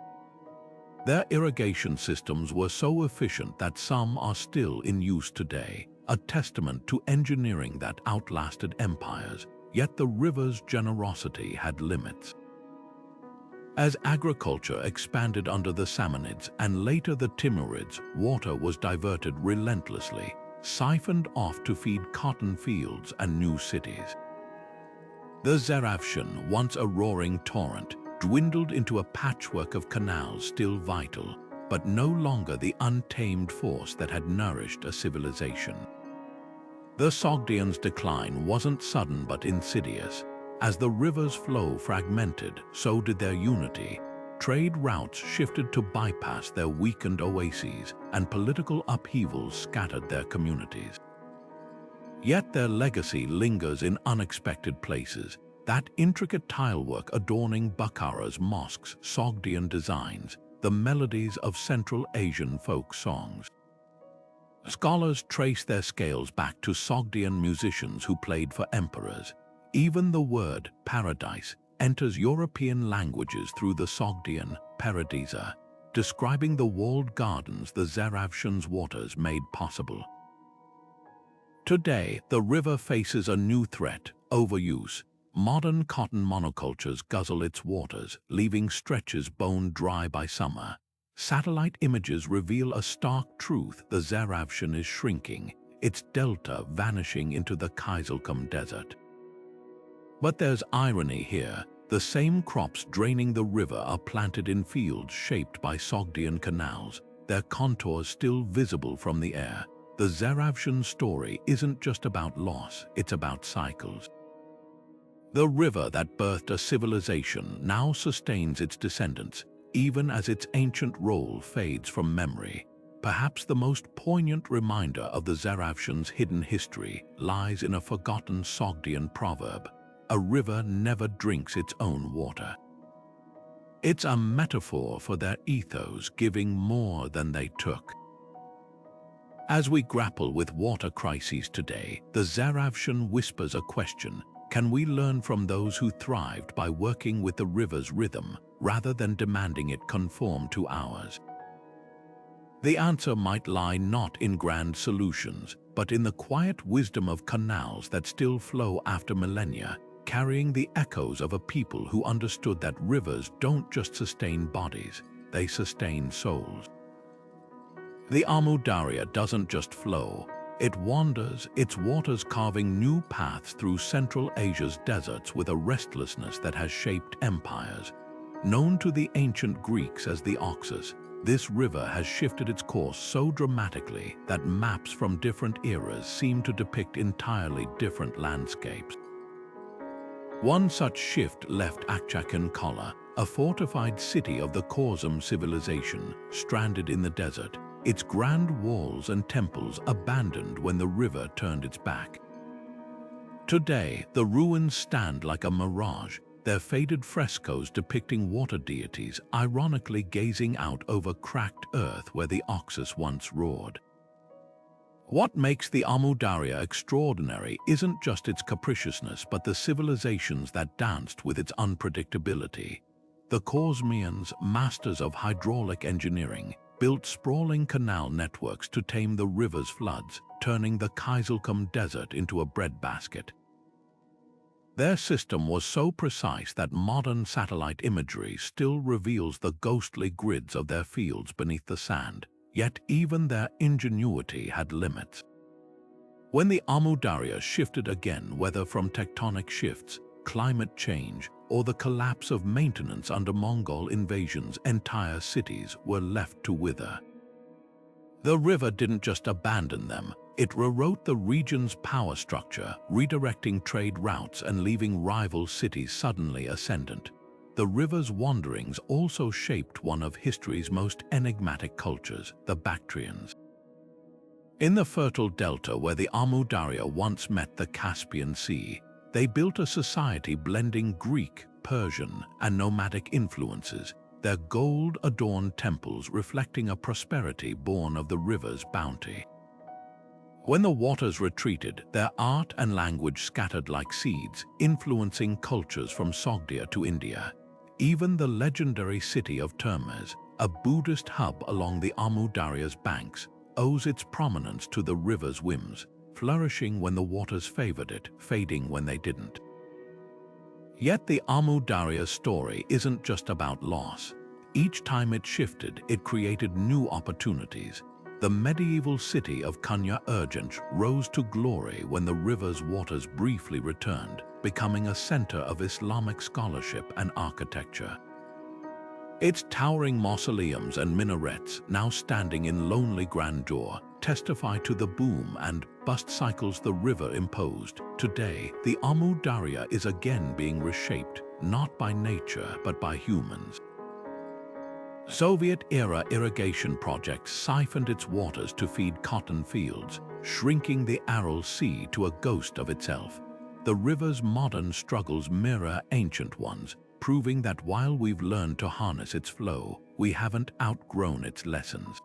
Speaker 1: Their irrigation systems were so efficient that some are still in use today, a testament to engineering that outlasted empires, yet the river's generosity had limits. As agriculture expanded under the Samanids and later the Timurids, water was diverted relentlessly, siphoned off to feed cotton fields and new cities. The Zeravshan, once a roaring torrent, dwindled into a patchwork of canals still vital, but no longer the untamed force that had nourished a civilization. The Sogdians' decline wasn't sudden but insidious. As the river's flow fragmented, so did their unity. Trade routes shifted to bypass their weakened oases, and political upheavals scattered their communities. Yet their legacy lingers in unexpected places. That intricate tilework adorning Bukhara's mosques, Sogdian designs, the melodies of Central Asian folk songs. Scholars trace their scales back to Sogdian musicians who played for emperors. Even the word paradise enters European languages through the Sogdian paradisa, describing the walled gardens the Zeravshan's waters made possible. Today, the river faces a new threat: overuse. Modern cotton monocultures guzzle its waters, leaving stretches bone dry by summer. Satellite images reveal a stark truth: the Zeravshan is shrinking, its delta vanishing into the Kizilkum Desert. But there's irony here. The same crops draining the river are planted in fields shaped by Sogdian canals, their contours still visible from the air. The Zeravshan story isn't just about loss, it's about cycles. The river that birthed a civilization now sustains its descendants, even as its ancient role fades from memory. Perhaps the most poignant reminder of the Zeravshan's hidden history lies in a forgotten Sogdian proverb: a river never drinks its own water. It's a metaphor for their ethos, giving more than they took. As we grapple with water crises today, the Zeravshan whispers a question: can we learn from those who thrived by working with the river's rhythm rather than demanding it conform to ours? The answer might lie not in grand solutions, but in the quiet wisdom of canals that still flow after millennia, carrying the echoes of a people who understood that rivers don't just sustain bodies, they sustain souls. The Amu Darya doesn't just flow, it wanders, its waters carving new paths through Central Asia's deserts with a restlessness that has shaped empires. Known to the ancient Greeks as the Oxus, this river has shifted its course so dramatically that maps from different eras seem to depict entirely different landscapes. One such shift left Akçakın, a fortified city of the Khorzum civilization, stranded in the desert, its grand walls and temples abandoned when the river turned its back. Today, the ruins stand like a mirage, their faded frescoes depicting water deities ironically gazing out over cracked earth where the Oxus once roared. What makes the Amu Darya extraordinary isn't just its capriciousness but the civilizations that danced with its unpredictability. The Khorzmians, masters of hydraulic engineering, built sprawling canal networks to tame the river's floods, turning the Kizilkum Desert into a breadbasket. Their system was so precise that modern satellite imagery still reveals the ghostly grids of their fields beneath the sand, yet even their ingenuity had limits. When the Amu Darya shifted again, whether from tectonic shifts, climate change, or the collapse of maintenance under Mongol invasions, entire cities were left to wither. The river didn't just abandon them, it rewrote the region's power structure, redirecting trade routes and leaving rival cities suddenly ascendant. The river's wanderings also shaped one of history's most enigmatic cultures, the Bactrians. In the fertile delta where the Amu Darya once met the Caspian Sea, they built a society blending Greek, Persian, and nomadic influences, their gold-adorned temples reflecting a prosperity born of the river's bounty. When the waters retreated, their art and language scattered like seeds, influencing cultures from Sogdia to India. Even the legendary city of Termez, a Buddhist hub along the Amu Darya's banks, owes its prominence to the river's whims, flourishing when the waters favored it, fading when they didn't. Yet the Amu Darya's story isn't just about loss. Each time it shifted, it created new opportunities. The medieval city of Konya Urgench rose to glory when the river's waters briefly returned, becoming a center of Islamic scholarship and architecture. Its towering mausoleums and minarets, now standing in lonely grandeur, testify to the boom and bust cycles the river imposed. Today, the Amu Darya is again being reshaped, not by nature but by humans. Soviet-era irrigation projects siphoned its waters to feed cotton fields, shrinking the Aral Sea to a ghost of itself. The river's modern struggles mirror ancient ones, proving that while we've learned to harness its flow, we haven't outgrown its lessons.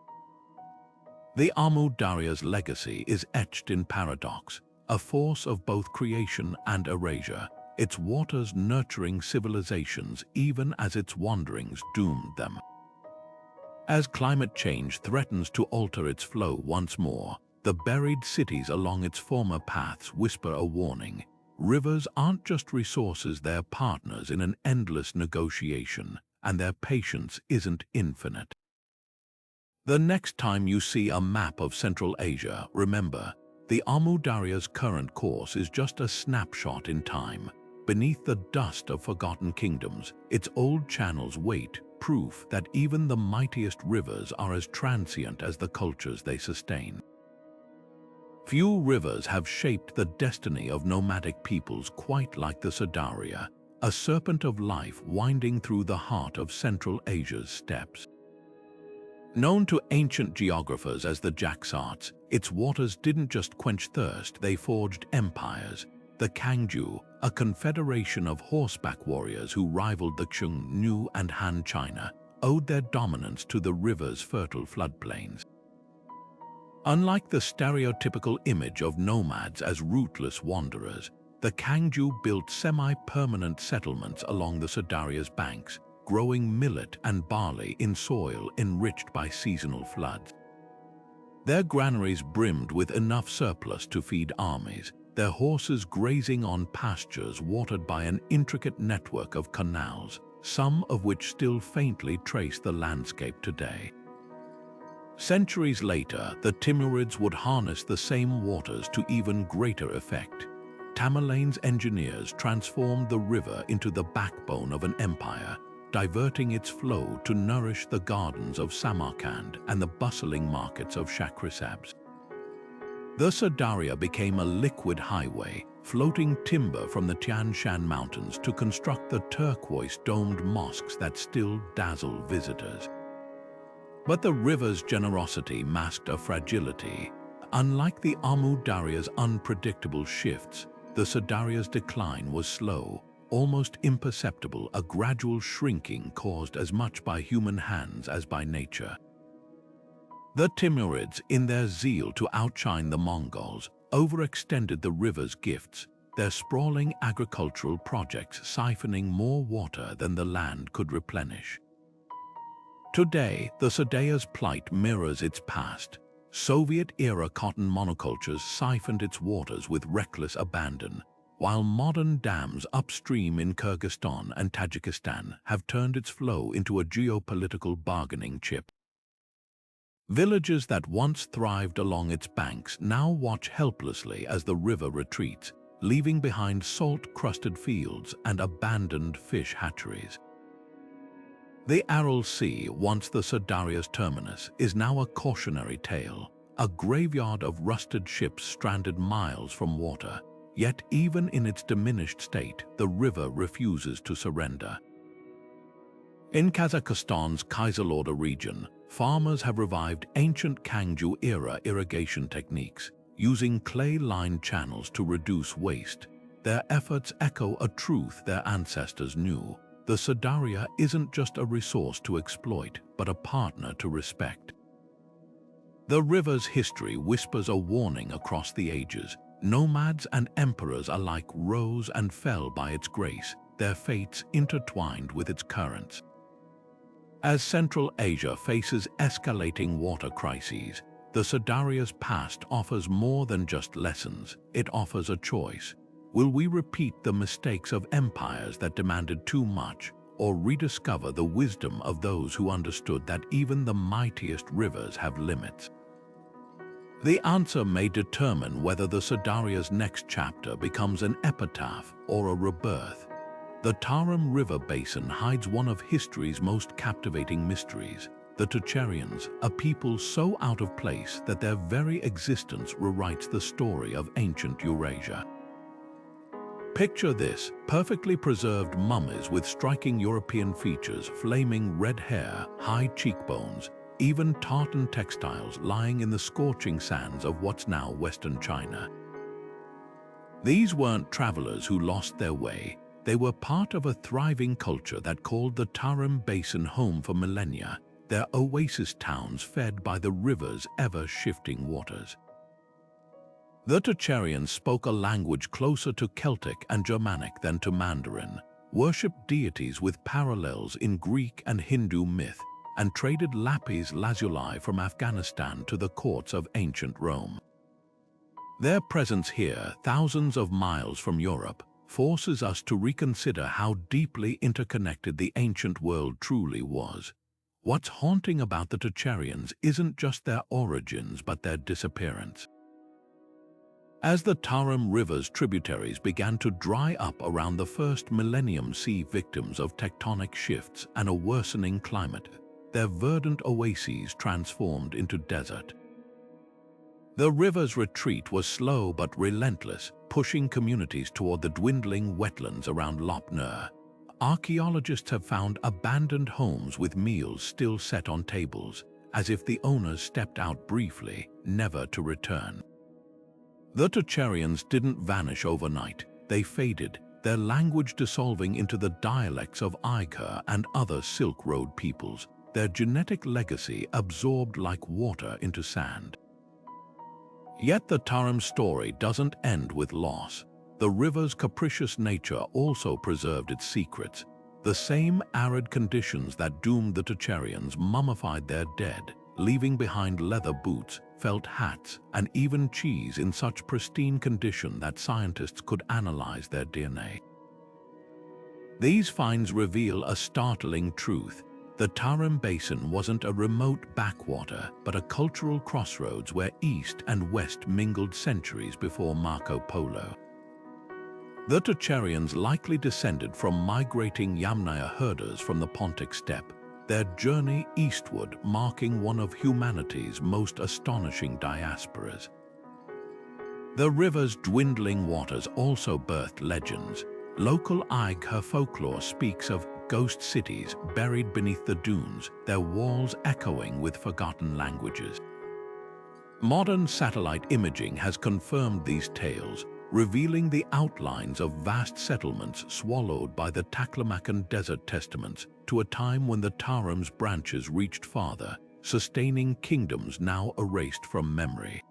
Speaker 1: The Amu Darya's legacy is etched in paradox, a force of both creation and erasure, its waters nurturing civilizations even as its wanderings doomed them. As climate change threatens to alter its flow once more, the buried cities along its former paths whisper a warning. Rivers aren't just resources, they're partners in an endless negotiation, and their patience isn't infinite. The next time you see a map of Central Asia, remember, the Amu Darya's current course is just a snapshot in time. Beneath the dust of forgotten kingdoms, its old channels wait, proof that even the mightiest rivers are as transient as the cultures they sustain. Few rivers have shaped the destiny of nomadic peoples quite like the Darya, a serpent of life winding through the heart of Central Asia's steppes. Known to ancient geographers as the Jaxarts, its waters didn't just quench thirst, they forged empires. The Kangju, a confederation of horseback warriors who rivaled the Qiang, New and Han China, owed their dominance to the river's fertile floodplains. Unlike the stereotypical image of nomads as rootless wanderers, the Kangju built semi-permanent settlements along the Darya's banks, growing millet and barley in soil enriched by seasonal floods. Their granaries brimmed with enough surplus to feed armies, their horses grazing on pastures watered by an intricate network of canals, some of which still faintly trace the landscape today. Centuries later, the Timurids would harness the same waters to even greater effect. Tamerlane's engineers transformed the river into the backbone of an empire, diverting its flow to nourish the gardens of Samarkand and the bustling markets of Shahrisabz. The Darya became a liquid highway, floating timber from the Tian Shan Mountains to construct the turquoise-domed mosques that still dazzle visitors. But the river's generosity masked a fragility. Unlike the Amu Darya's unpredictable shifts, the Darya's decline was slow, almost imperceptible, a gradual shrinking caused as much by human hands as by nature. The Timurids, in their zeal to outshine the Mongols, overextended the river's gifts, their sprawling agricultural projects siphoning more water than the land could replenish. Today, the Darya's plight mirrors its past. Soviet-era cotton monocultures siphoned its waters with reckless abandon, while modern dams upstream in Kyrgyzstan and Tajikistan have turned its flow into a geopolitical bargaining chip. Villages that once thrived along its banks now watch helplessly as the river retreats, leaving behind salt-crusted fields and abandoned fish hatcheries. The Aral Sea, once the Darya's terminus, is now a cautionary tale, a graveyard of rusted ships stranded miles from water. Yet even in its diminished state, the river refuses to surrender. In Kazakhstan's Kaiserlorda region, farmers have revived ancient Kangju-era irrigation techniques, using clay-lined channels to reduce waste. Their efforts echo a truth their ancestors knew. The Darya isn't just a resource to exploit, but a partner to respect. The river's history whispers a warning across the ages. Nomads and emperors alike rose and fell by its grace, their fates intertwined with its currents. As Central Asia faces escalating water crises, the Darya's past offers more than just lessons, it offers a choice. Will we repeat the mistakes of empires that demanded too much, or rediscover the wisdom of those who understood that even the mightiest rivers have limits? The answer may determine whether the Darya's next chapter becomes an epitaph or a rebirth. The Tarim River Basin hides one of history's most captivating mysteries. The Tocharians, a people so out of place that their very existence rewrites the story of ancient Eurasia. Picture this, perfectly preserved mummies with striking European features, flaming red hair, high cheekbones, even tartan textiles lying in the scorching sands of what's now Western China. These weren't travelers who lost their way, they were part of a thriving culture that called the Tarim Basin home for millennia. their oasis towns fed by the river's ever-shifting waters. The Tocharians spoke a language closer to Celtic and Germanic than to Mandarin, worshipped deities with parallels in Greek and Hindu myth, and traded lapis lazuli from Afghanistan to the courts of ancient Rome. Their presence here, thousands of miles from Europe, forces us to reconsider how deeply interconnected the ancient world truly was. What's haunting about the Tocharians isn't just their origins but their disappearance. As the Tarim River's tributaries began to dry up around the first millennium, sea victims of tectonic shifts and a worsening climate, their verdant oases transformed into desert. The river's retreat was slow but relentless, pushing communities toward the dwindling wetlands around Lop Nur. Archaeologists have found abandoned homes with meals still set on tables, as if the owners stepped out briefly, never to return. The Tocharians didn't vanish overnight. They faded, their language dissolving into the dialects of Ghaggar and other Silk Road peoples, their genetic legacy absorbed like water into sand. Yet the Tarim story doesn't end with loss. The river's capricious nature also preserved its secrets. The same arid conditions that doomed the Tocharians mummified their dead, leaving behind leather boots, felt hats, and even cheese in such pristine condition that scientists could analyze their DNA. These finds reveal a startling truth. The Tarim Basin wasn't a remote backwater, but a cultural crossroads where East and West mingled centuries before Marco Polo. The Tocharians likely descended from migrating Yamnaya herders from the Pontic steppe, their journey eastward marking one of humanity's most astonishing diasporas. The river's dwindling waters also birthed legends. Local Ghaggar folklore speaks of ghost cities buried beneath the dunes, their walls echoing with forgotten languages. Modern satellite imaging has confirmed these tales, revealing the outlines of vast settlements swallowed by the Taklamakan Desert testaments to a time when the Tarim's branches reached farther, sustaining kingdoms now erased from memory.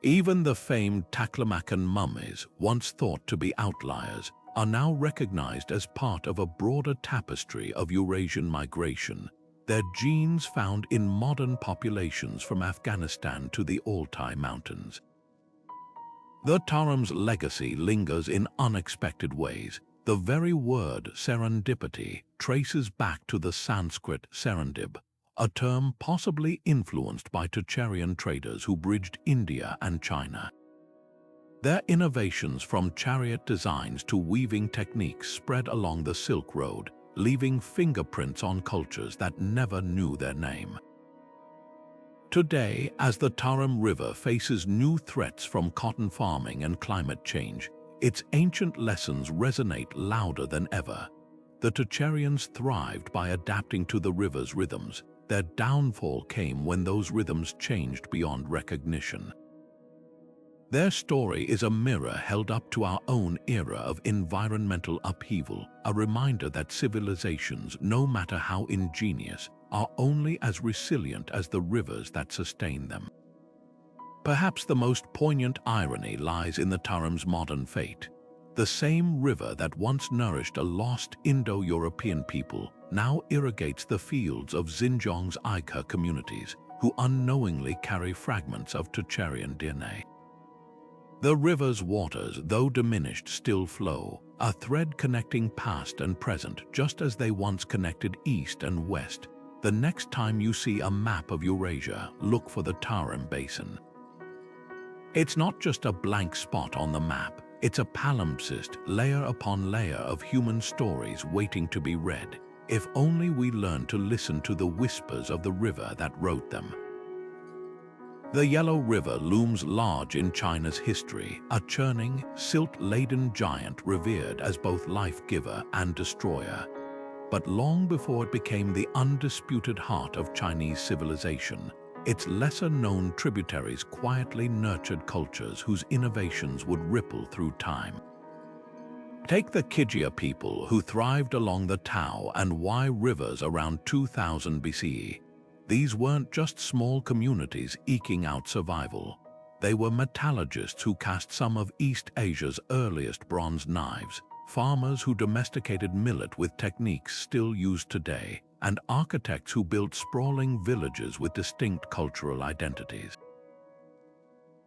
Speaker 1: Even the famed Taklamakan mummies, once thought to be outliers, are now recognized as part of a broader tapestry of Eurasian migration, their genes found in modern populations from Afghanistan to the Altai Mountains. The Tarim's legacy lingers in unexpected ways. The very word serendipity traces back to the Sanskrit serendib, a term possibly influenced by Tocharian traders who bridged India and China. Their innovations from chariot designs to weaving techniques spread along the Silk Road, leaving fingerprints on cultures that never knew their name. Today, as the Tarim River faces new threats from cotton farming and climate change, its ancient lessons resonate louder than ever. The Tocharians thrived by adapting to the river's rhythms. Their downfall came when those rhythms changed beyond recognition. Their story is a mirror held up to our own era of environmental upheaval, a reminder that civilizations, no matter how ingenious, are only as resilient as the rivers that sustain them. Perhaps the most poignant irony lies in the Tarim's modern fate. The same river that once nourished a lost Indo-European people now irrigates the fields of Xinjiang's Ghaggar communities, who unknowingly carry fragments of Tocharian DNA. The river's waters, though diminished, still flow, a thread connecting past and present just as they once connected East and West. The next time you see a map of Eurasia, look for the Tarim Basin. It's not just a blank spot on the map, it's a palimpsest, layer upon layer of human stories waiting to be read, if only we learn to listen to the whispers of the river that wrote them. The Yellow River looms large in China's history, a churning, silt-laden giant revered as both life-giver and destroyer. But long before it became the undisputed heart of Chinese civilization, its lesser-known tributaries quietly nurtured cultures whose innovations would ripple through time. Take the Kijia people who thrived along the Tao and Wai rivers around 2000 BCE. These weren't just small communities eking out survival. They were metallurgists who cast some of East Asia's earliest bronze knives, farmers who domesticated millet with techniques still used today, and architects who built sprawling villages with distinct cultural identities.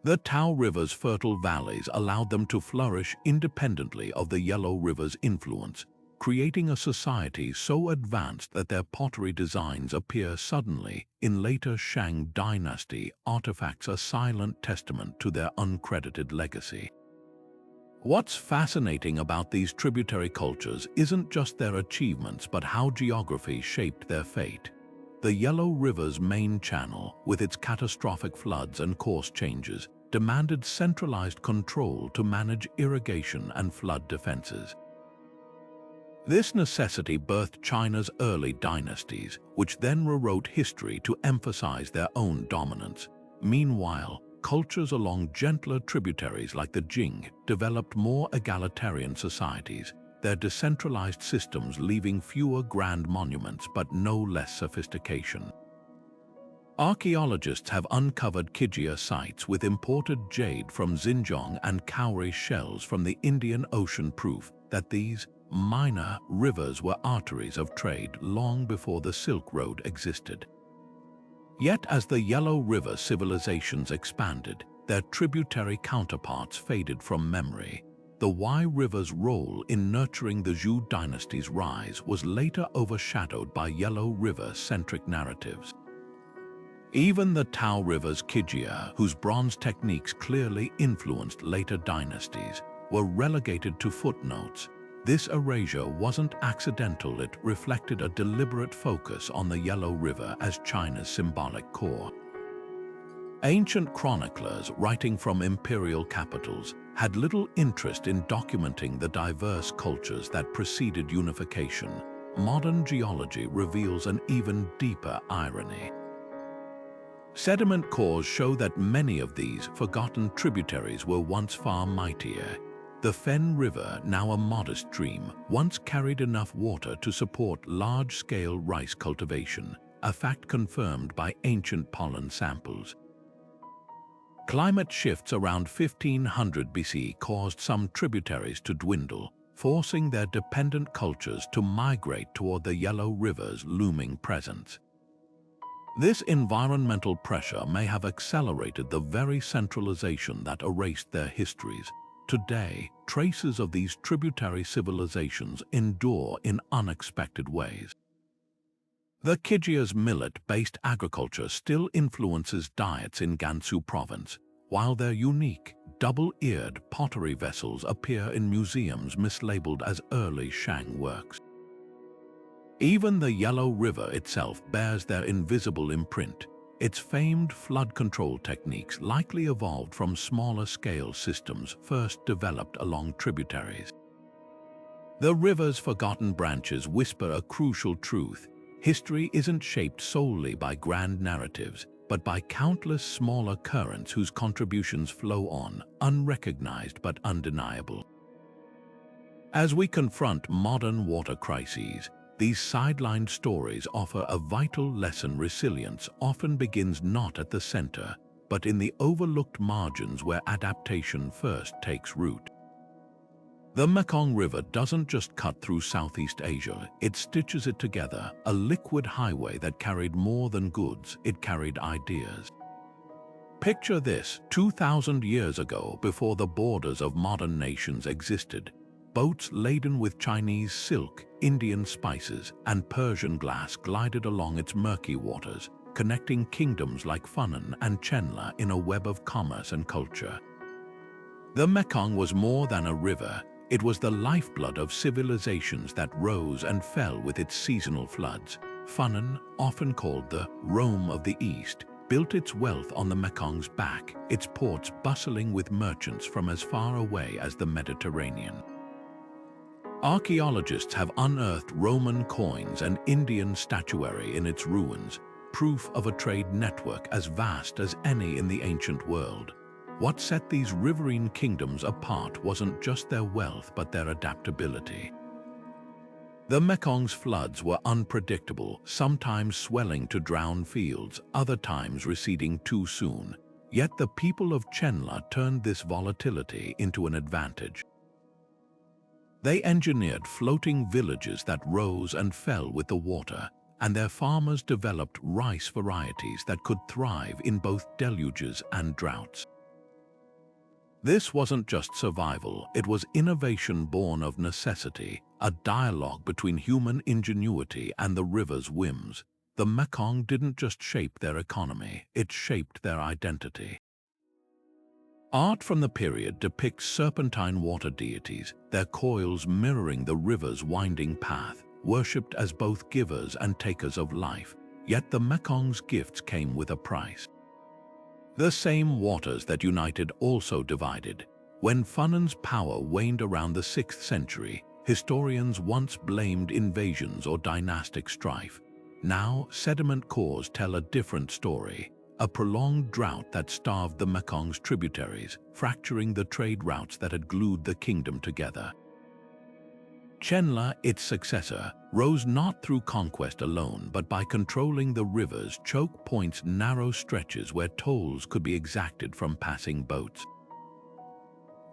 Speaker 1: The Tao River's fertile valleys allowed them to flourish independently of the Yellow River's influence, creating a society so advanced that their pottery designs appear suddenly in later Shang dynasty artifacts, a silent testament to their uncredited legacy. What's fascinating about these tributary cultures isn't just their achievements but how geography shaped their fate. The Yellow River's main channel, with its catastrophic floods and course changes, demanded centralized control to manage irrigation and flood defenses. This necessity birthed China's early dynasties, which then rewrote history to emphasize their own dominance. Meanwhile, cultures along gentler tributaries like the Jing developed more egalitarian societies, their decentralized systems leaving fewer grand monuments but no less sophistication. Archaeologists have uncovered Kijia sites with imported jade from Xinjiang and cowrie shells from the Indian Ocean, proof that these minor rivers were arteries of trade long before the Silk Road existed. Yet as the Yellow River civilizations expanded, their tributary counterparts faded from memory. The Wai River's role in nurturing the Zhou dynasty's rise was later overshadowed by Yellow River-centric narratives. Even the Tao River's Kijia, whose bronze techniques clearly influenced later dynasties, were relegated to footnotes. This erasure wasn't accidental, it reflected a deliberate focus on the Yellow River as China's symbolic core. Ancient chroniclers writing from imperial capitals had little interest in documenting the diverse cultures that preceded unification. Modern geology reveals an even deeper irony. Sediment cores show that many of these forgotten tributaries were once far mightier. The Fen River, now a modest stream, once carried enough water to support large-scale rice cultivation, a fact confirmed by ancient pollen samples. Climate shifts around 1500 BC caused some tributaries to dwindle, forcing their dependent cultures to migrate toward the Yellow River's looming presence. This environmental pressure may have accelerated the very centralization that erased their histories. Today, traces of these tributary civilizations endure in unexpected ways. The Kijia's millet-based agriculture still influences diets in Gansu province, while their unique, double-eared pottery vessels appear in museums mislabeled as early Shang works. Even the Yellow River itself bears their invisible imprint. Its famed flood control techniques likely evolved from smaller-scale systems first developed along tributaries. The river's forgotten branches whisper a crucial truth. History isn't shaped solely by grand narratives, but by countless smaller currents whose contributions flow on, unrecognized but undeniable. As we confront modern water crises, these sidelined stories offer a vital lesson. Resilience often begins not at the center, but in the overlooked margins where adaptation first takes root. The Mekong River doesn't just cut through Southeast Asia, it stitches it together, a liquid highway that carried more than goods, it carried ideas. Picture this, 2,000 years ago, before the borders of modern nations existed, boats laden with Chinese silk, Indian spices, and Persian glass glided along its murky waters, connecting kingdoms like Funan and Chenla in a web of commerce and culture. The Mekong was more than a river. It was the lifeblood of civilizations that rose and fell with its seasonal floods. Funan, often called the Rome of the East, built its wealth on the Mekong's back, its ports bustling with merchants from as far away as the Mediterranean. Archaeologists have unearthed Roman coins and Indian statuary in its ruins, proof of a trade network as vast as any in the ancient world. What set these riverine kingdoms apart wasn't just their wealth but their adaptability. The Mekong's floods were unpredictable, sometimes swelling to drown fields, other times receding too soon. Yet the people of Chenla turned this volatility into an advantage. They engineered floating villages that rose and fell with the water, and their farmers developed rice varieties that could thrive in both deluges and droughts. This wasn't just survival, it was innovation born of necessity, a dialogue between human ingenuity and the river's whims. The Mekong didn't just shape their economy, it shaped their identity. Art from the period depicts serpentine water deities, their coils mirroring the river's winding path, worshipped as both givers and takers of life. Yet the Mekong's gifts came with a price. The same waters that united also divided. When Funan's power waned around the 6th century, historians once blamed invasions or dynastic strife. Now, sediment cores tell a different story, a prolonged drought that starved the Mekong's tributaries, fracturing the trade routes that had glued the kingdom together. Chenla, its successor, rose not through conquest alone but by controlling the river's choke points, narrow stretches where tolls could be exacted from passing boats.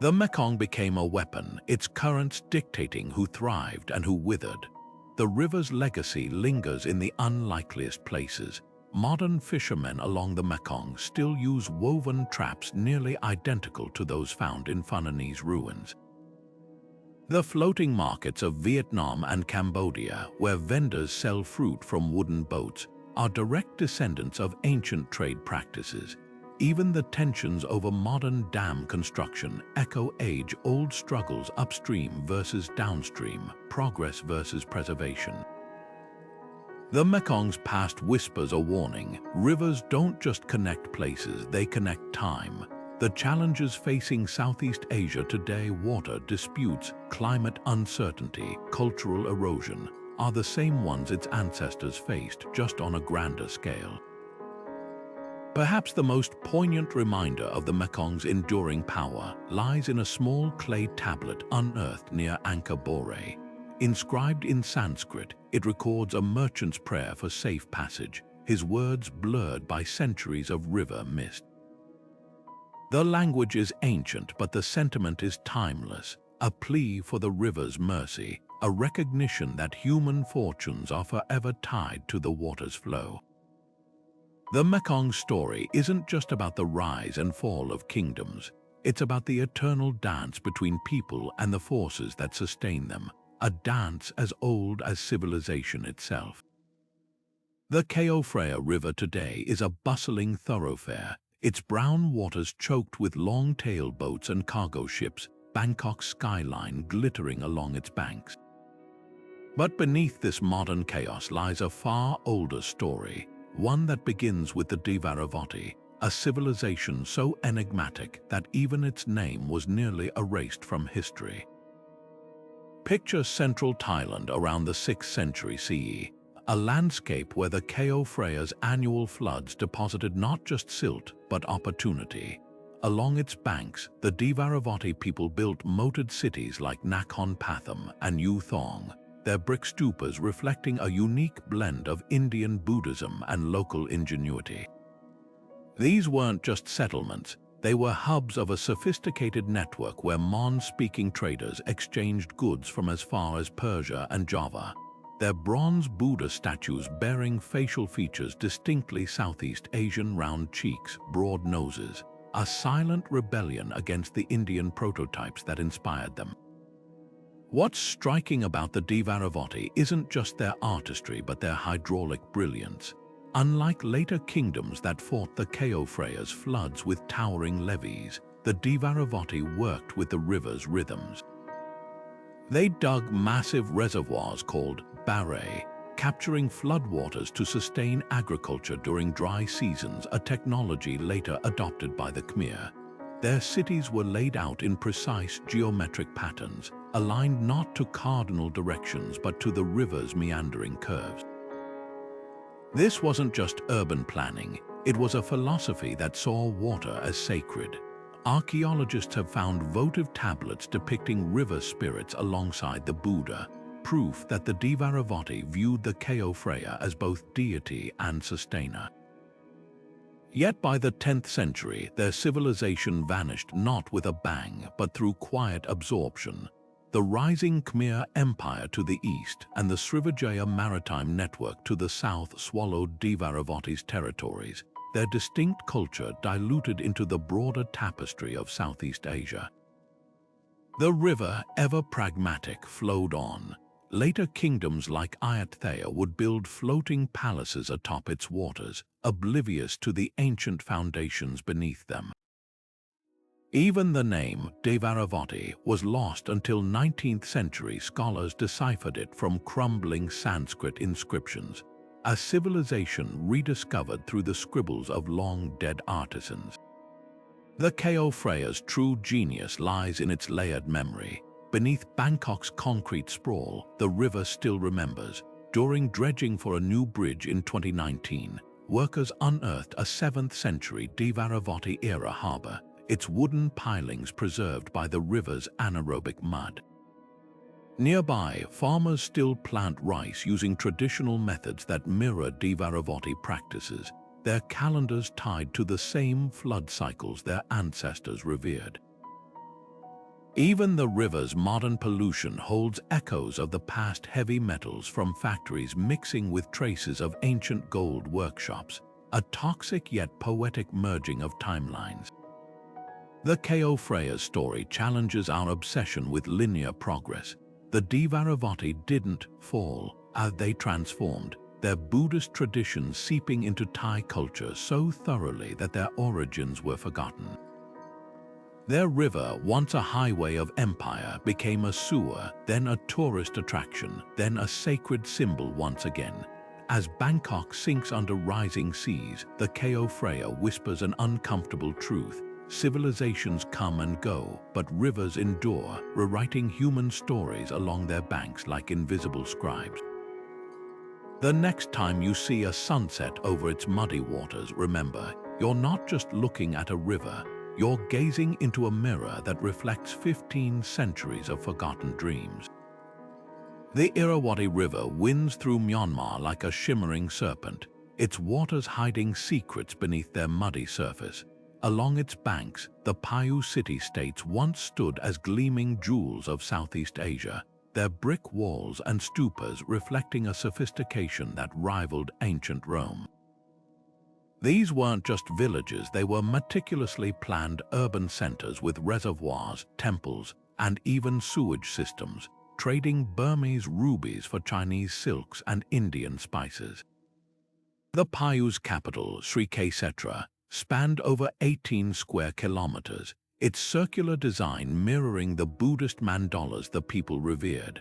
Speaker 1: The Mekong became a weapon, its currents dictating who thrived and who withered. The river's legacy lingers in the unlikeliest places. Modern fishermen along the Mekong still use woven traps nearly identical to those found in Funanese ruins. The floating markets of Vietnam and Cambodia, where vendors sell fruit from wooden boats, are direct descendants of ancient trade practices. Even the tensions over modern dam construction echo age-old struggles upstream versus downstream, progress versus preservation. The Mekong's past whispers a warning. Rivers don't just connect places, they connect time. The challenges facing Southeast Asia today, water disputes, climate uncertainty, cultural erosion, are the same ones its ancestors faced, just on a grander scale. Perhaps the most poignant reminder of the Mekong's enduring power lies in a small clay tablet unearthed near Angkor Bore. Inscribed in Sanskrit, it records a merchant's prayer for safe passage, his words blurred by centuries of river mist. The language is ancient, but the sentiment is timeless, a plea for the river's mercy, a recognition that human fortunes are forever tied to the water's flow. The Mekong story isn't just about the rise and fall of kingdoms, it's about the eternal dance between people and the forces that sustain them, a dance as old as civilization itself. The Chao Phraya River today is a bustling thoroughfare, its brown waters choked with long-tailed boats and cargo ships, Bangkok's skyline glittering along its banks. But beneath this modern chaos lies a far older story, one that begins with the Irrawaddy, a civilization so enigmatic that even its name was nearly erased from history. Picture central Thailand around the 6th century CE, a landscape where the Chao Phraya's annual floods deposited not just silt, but opportunity. Along its banks, the Irrawaddy people built moated cities like Nakhon Pathom and Yu Thong, their brick stupas reflecting a unique blend of Indian Buddhism and local ingenuity. These weren't just settlements, they were hubs of a sophisticated network where Mon-speaking traders exchanged goods from as far as Persia and Java. Their bronze Buddha statues bearing facial features distinctly Southeast Asian, round cheeks, broad noses, a silent rebellion against the Indian prototypes that inspired them. What's striking about the Irrawaddy isn't just their artistry but their hydraulic brilliance. Unlike later kingdoms that fought the Chao Phraya's floods with towering levees, the Irrawaddy worked with the river's rhythms. They dug massive reservoirs called barre, capturing floodwaters to sustain agriculture during dry seasons, a technology later adopted by the Khmer. Their cities were laid out in precise geometric patterns, aligned not to cardinal directions but to the river's meandering curves. This wasn't just urban planning, it was a philosophy that saw water as sacred. Archaeologists have found votive tablets depicting river spirits alongside the Buddha, proof that the Irrawaddy viewed the Chao Phraya as both deity and sustainer. Yet by the 10th century, their civilization vanished not with a bang, but through quiet absorption. The rising Khmer Empire to the east and the Srivijaya maritime network to the south swallowed Irrawaddy's territories, their distinct culture diluted into the broader tapestry of Southeast Asia. The river, ever pragmatic, flowed on. Later kingdoms like Ayutthaya would build floating palaces atop its waters, oblivious to the ancient foundations beneath them. Even the name Irrawaddy was lost until 19th century scholars deciphered it from crumbling Sanskrit inscriptions, a civilization rediscovered through the scribbles of long-dead artisans. The Chao Phraya's true genius lies in its layered memory. Beneath Bangkok's concrete sprawl, the river still remembers. During dredging for a new bridge in 2019, workers unearthed a 7th century Irrawaddy-era harbor, its wooden pilings preserved by the river's anaerobic mud. Nearby, farmers still plant rice using traditional methods that mirror Irrawaddy practices, their calendars tied to the same flood cycles their ancestors revered. Even the river's modern pollution holds echoes of the past heavy metals from factories mixing with traces of ancient gold workshops, a toxic yet poetic merging of timelines. The Chao Phraya's story challenges our obsession with linear progress. The Irrawaddy didn't fall, they transformed, their Buddhist traditions seeping into Thai culture so thoroughly that their origins were forgotten. Their river, once a highway of empire, became a sewer, then a tourist attraction, then a sacred symbol once again. As Bangkok sinks under rising seas, the Chao Phraya whispers an uncomfortable truth. Civilizations come and go, but rivers endure, rewriting human stories along their banks like invisible scribes. The next time you see a sunset over its muddy waters, remember, you're not just looking at a river, you're gazing into a mirror that reflects 15 centuries of forgotten dreams. The Irrawaddy River winds through Myanmar like a shimmering serpent, its waters hiding secrets beneath their muddy surface. Along its banks, the Payou city-states once stood as gleaming jewels of Southeast Asia, their brick walls and stupas reflecting a sophistication that rivaled ancient Rome. These weren't just villages, they were meticulously planned urban centers with reservoirs, temples, and even sewage systems, trading Burmese rubies for Chinese silks and Indian spices. The Payou's capital, Sri Khesetra, spanned over 18 square kilometers, its circular design mirroring the Buddhist mandalas the people revered.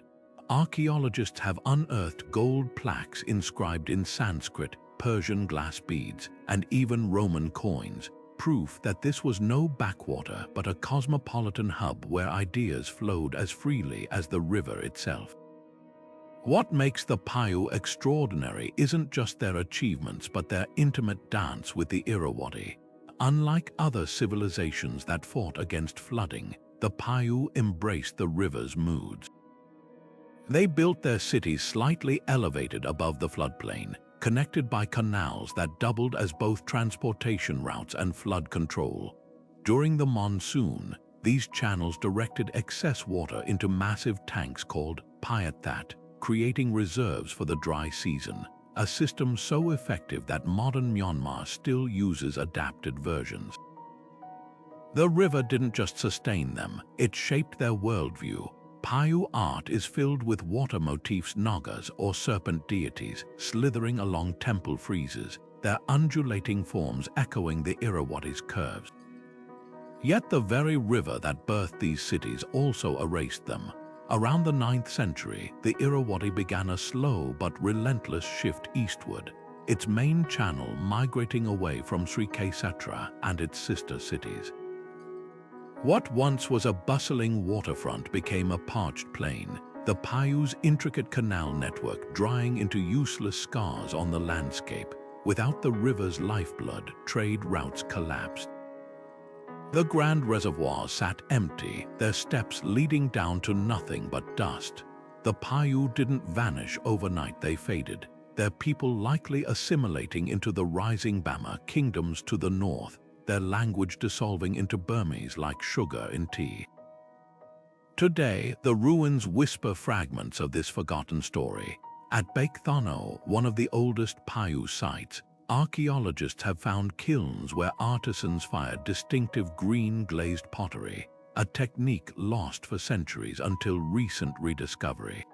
Speaker 1: Archaeologists have unearthed gold plaques inscribed in Sanskrit, Persian glass beads, and even Roman coins, proof that this was no backwater but a cosmopolitan hub where ideas flowed as freely as the river itself. What makes the Payou extraordinary isn't just their achievements but their intimate dance with the Irrawaddy. Unlike other civilizations that fought against flooding, the Payou embraced the river's moods. They built their cities slightly elevated above the floodplain, connected by canals that doubled as both transportation routes and flood control. During the monsoon, these channels directed excess water into massive tanks called Payathat, creating reserves for the dry season, a system so effective that modern Myanmar still uses adapted versions. The river didn't just sustain them, it shaped their worldview. Payou art is filled with water motifs, nagas or serpent deities, slithering along temple friezes, their undulating forms echoing the Irrawaddy's curves. Yet the very river that birthed these cities also erased them. Around the 9th century, the Irrawaddy began a slow but relentless shift eastward, its main channel migrating away from Sri Khesetra and its sister cities. What once was a bustling waterfront became a parched plain, the Payou's intricate canal network drying into useless scars on the landscape. Without the river's lifeblood, trade routes collapsed. The grand reservoirs sat empty, their steps leading down to nothing but dust. The Paiute didn't vanish overnight, they faded, their people likely assimilating into the rising Bama kingdoms to the north, their language dissolving into Burmese like sugar in tea. Today, the ruins whisper fragments of this forgotten story. At Baekthano, one of the oldest Paiute sites, archaeologists have found kilns where artisans fired distinctive green glazed pottery, a technique lost for centuries until recent rediscovery.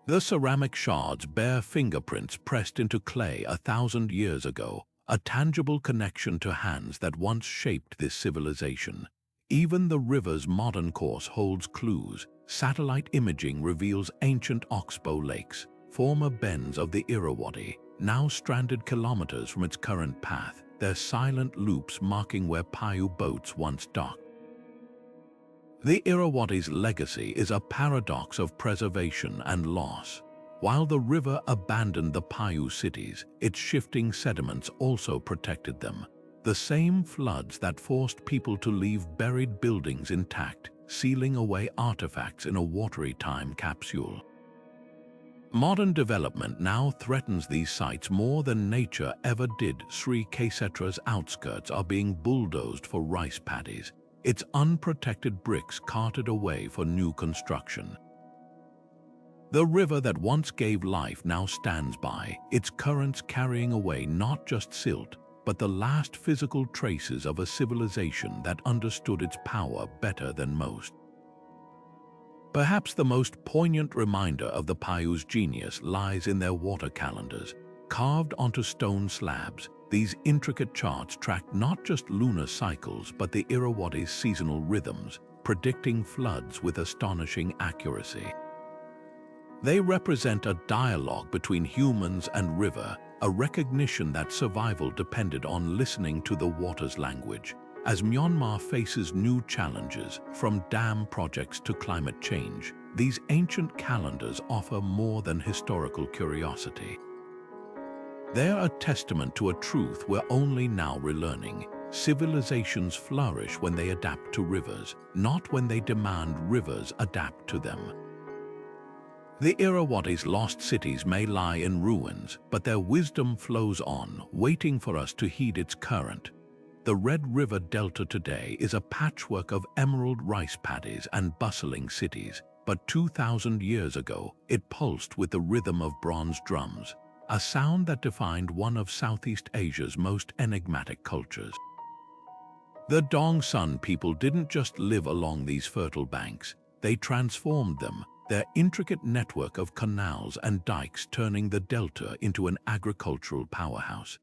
Speaker 1: The ceramic shards bear fingerprints pressed into clay 1,000 years ago, a tangible connection to hands that once shaped this civilization. Even the river's modern course holds clues. Satellite imaging reveals ancient oxbow lakes, former bends of the Irrawaddy, now stranded kilometers from its current path, their silent loops marking where Paiute boats once docked. The Irrawaddy's legacy is a paradox of preservation and loss. While the river abandoned the Paiute cities, its shifting sediments also protected them. The same floods that forced people to leave buried buildings intact, sealing away artifacts in a watery time capsule. Modern development now threatens these sites more than nature ever did. Sri Ksetra's outskirts are being bulldozed for rice paddies, its unprotected bricks carted away for new construction. The river that once gave life now stands by, its currents carrying away not just silt, but the last physical traces of a civilization that understood its power better than most. Perhaps the most poignant reminder of the Paiute's genius lies in their water calendars. Carved onto stone slabs, these intricate charts track not just lunar cycles but the Irrawaddy's seasonal rhythms, predicting floods with astonishing accuracy. They represent a dialogue between humans and river, a recognition that survival depended on listening to the water's language. As Myanmar faces new challenges, from dam projects to climate change, these ancient calendars offer more than historical curiosity. They're a testament to a truth we're only now relearning. Civilizations flourish when they adapt to rivers, not when they demand rivers adapt to them. The Irrawaddy's lost cities may lie in ruins, but their wisdom flows on, waiting for us to heed its current. The Red River Delta today is a patchwork of emerald rice paddies and bustling cities, but 2,000 years ago, it pulsed with the rhythm of bronze drums, a sound that defined one of Southeast Asia's most enigmatic cultures. The Dong Sun people didn't just live along these fertile banks, they transformed them, their intricate network of canals and dikes turning the delta into an agricultural powerhouse.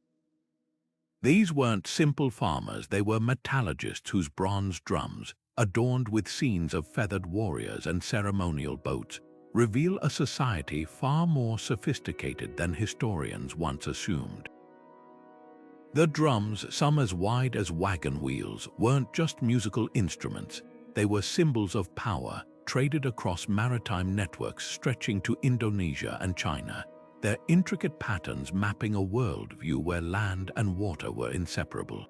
Speaker 1: These weren't simple farmers, they were metallurgists whose bronze drums, adorned with scenes of feathered warriors and ceremonial boats, reveal a society far more sophisticated than historians once assumed. The drums, some as wide as wagon wheels, weren't just musical instruments, they were symbols of power, traded across maritime networks stretching to Indonesia and China, their intricate patterns mapping a worldview where land and water were inseparable.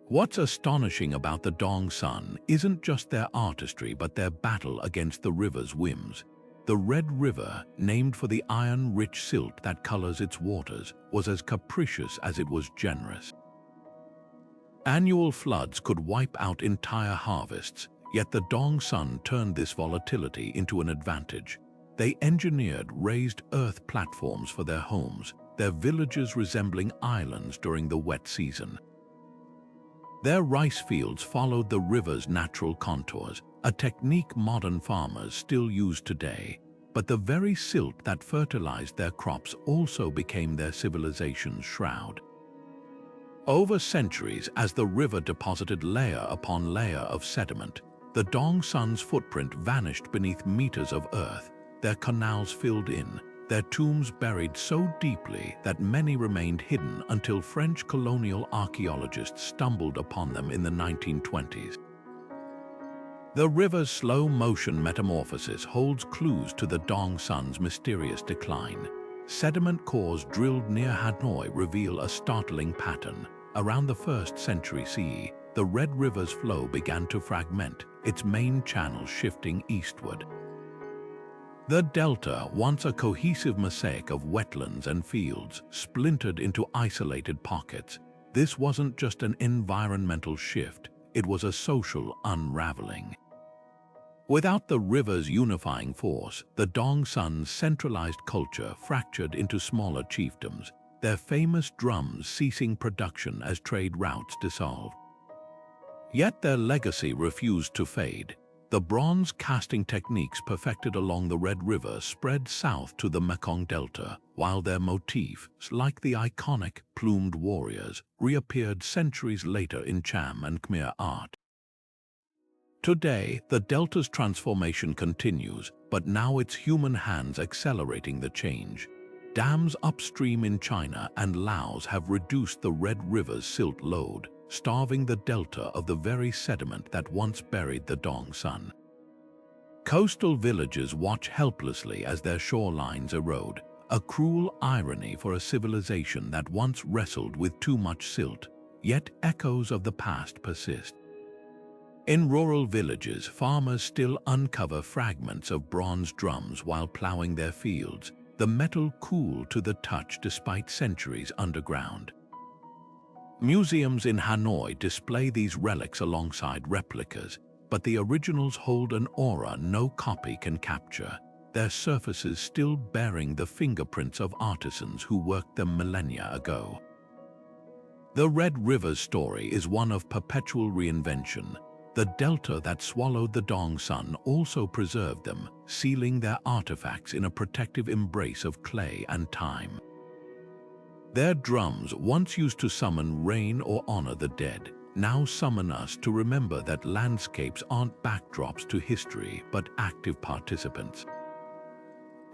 Speaker 1: What's astonishing about the Dong Sun isn't just their artistry but their battle against the river's whims. The Red River, named for the iron-rich silt that colors its waters, was as capricious as it was generous. Annual floods could wipe out entire harvests, yet the Dong Sun turned this volatility into an advantage. They engineered raised earth platforms for their homes, their villages resembling islands during the wet season. Their rice fields followed the river's natural contours, a technique modern farmers still use today. But the very silt that fertilized their crops also became their civilization's shroud. Over centuries, as the river deposited layer upon layer of sediment, the Dong Sun's footprint vanished beneath meters of earth, their canals filled in, their tombs buried so deeply that many remained hidden until French colonial archaeologists stumbled upon them in the 1920s. The river's slow-motion metamorphosis holds clues to the Dong Sun's mysterious decline. Sediment cores drilled near Hanoi reveal a startling pattern. Around the 1st century CE, the Red River's flow began to fragment, its main channel shifting eastward. The delta, once a cohesive mosaic of wetlands and fields, splintered into isolated pockets. This wasn't just an environmental shift, it was a social unraveling. Without the river's unifying force, the Dongsun's centralized culture fractured into smaller chiefdoms, their famous drums ceasing production as trade routes dissolved. Yet their legacy refused to fade. The bronze casting techniques perfected along the Red River spread south to the Mekong Delta, while their motifs, like the iconic plumed warriors, reappeared centuries later in Cham and Khmer art. Today, the Delta's transformation continues, but now it's human hands accelerating the change. Dams upstream in China and Laos have reduced the Red River's silt load, starving the delta of the very sediment that once buried the Dongsun. Coastal villages watch helplessly as their shorelines erode, a cruel irony for a civilization that once wrestled with too much silt, yet echoes of the past persist. In rural villages, farmers still uncover fragments of bronze drums while plowing their fields, the metal cool to the touch despite centuries underground. Museums in Hanoi display these relics alongside replicas, but the originals hold an aura no copy can capture, their surfaces still bearing the fingerprints of artisans who worked them millennia ago. The Red River's story is one of perpetual reinvention. The delta that swallowed the Dongsun also preserved them, sealing their artifacts in a protective embrace of clay and time. Their drums, once used to summon rain or honor the dead, now summon us to remember that landscapes aren't backdrops to history but active participants.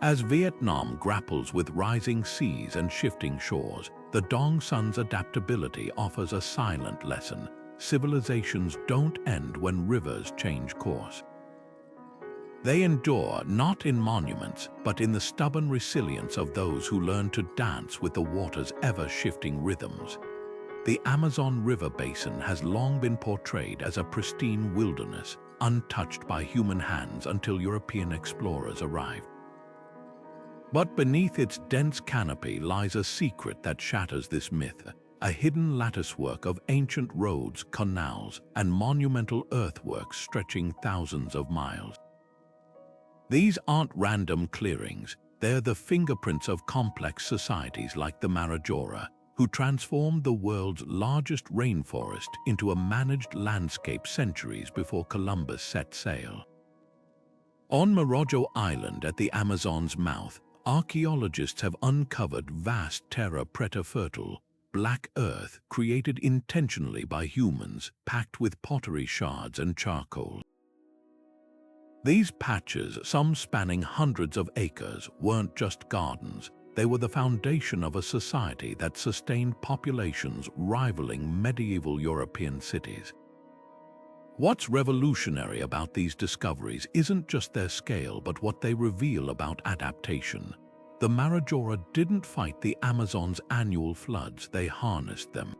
Speaker 1: As Vietnam grapples with rising seas and shifting shores, the Dongsun's adaptability offers a silent lesson. Civilizations don't end when rivers change course. They endure not in monuments, but in the stubborn resilience of those who learn to dance with the water's ever-shifting rhythms. The Amazon River basin has long been portrayed as a pristine wilderness, untouched by human hands until European explorers arrived. But beneath its dense canopy lies a secret that shatters this myth, a hidden latticework of ancient roads, canals, and monumental earthworks stretching thousands of miles. These aren't random clearings, they're the fingerprints of complex societies like the Marajora, who transformed the world's largest rainforest into a managed landscape centuries before Columbus set sail. On Morojo Island at the Amazon's mouth, archaeologists have uncovered vast terra preta fertile, black earth created intentionally by humans, packed with pottery shards and charcoal. These patches, some spanning hundreds of acres, weren't just gardens. They were the foundation of a society that sustained populations rivaling medieval European cities. What's revolutionary about these discoveries isn't just their scale, but what they reveal about adaptation. The Marajora didn't fight the Amazon's annual floods, they harnessed them.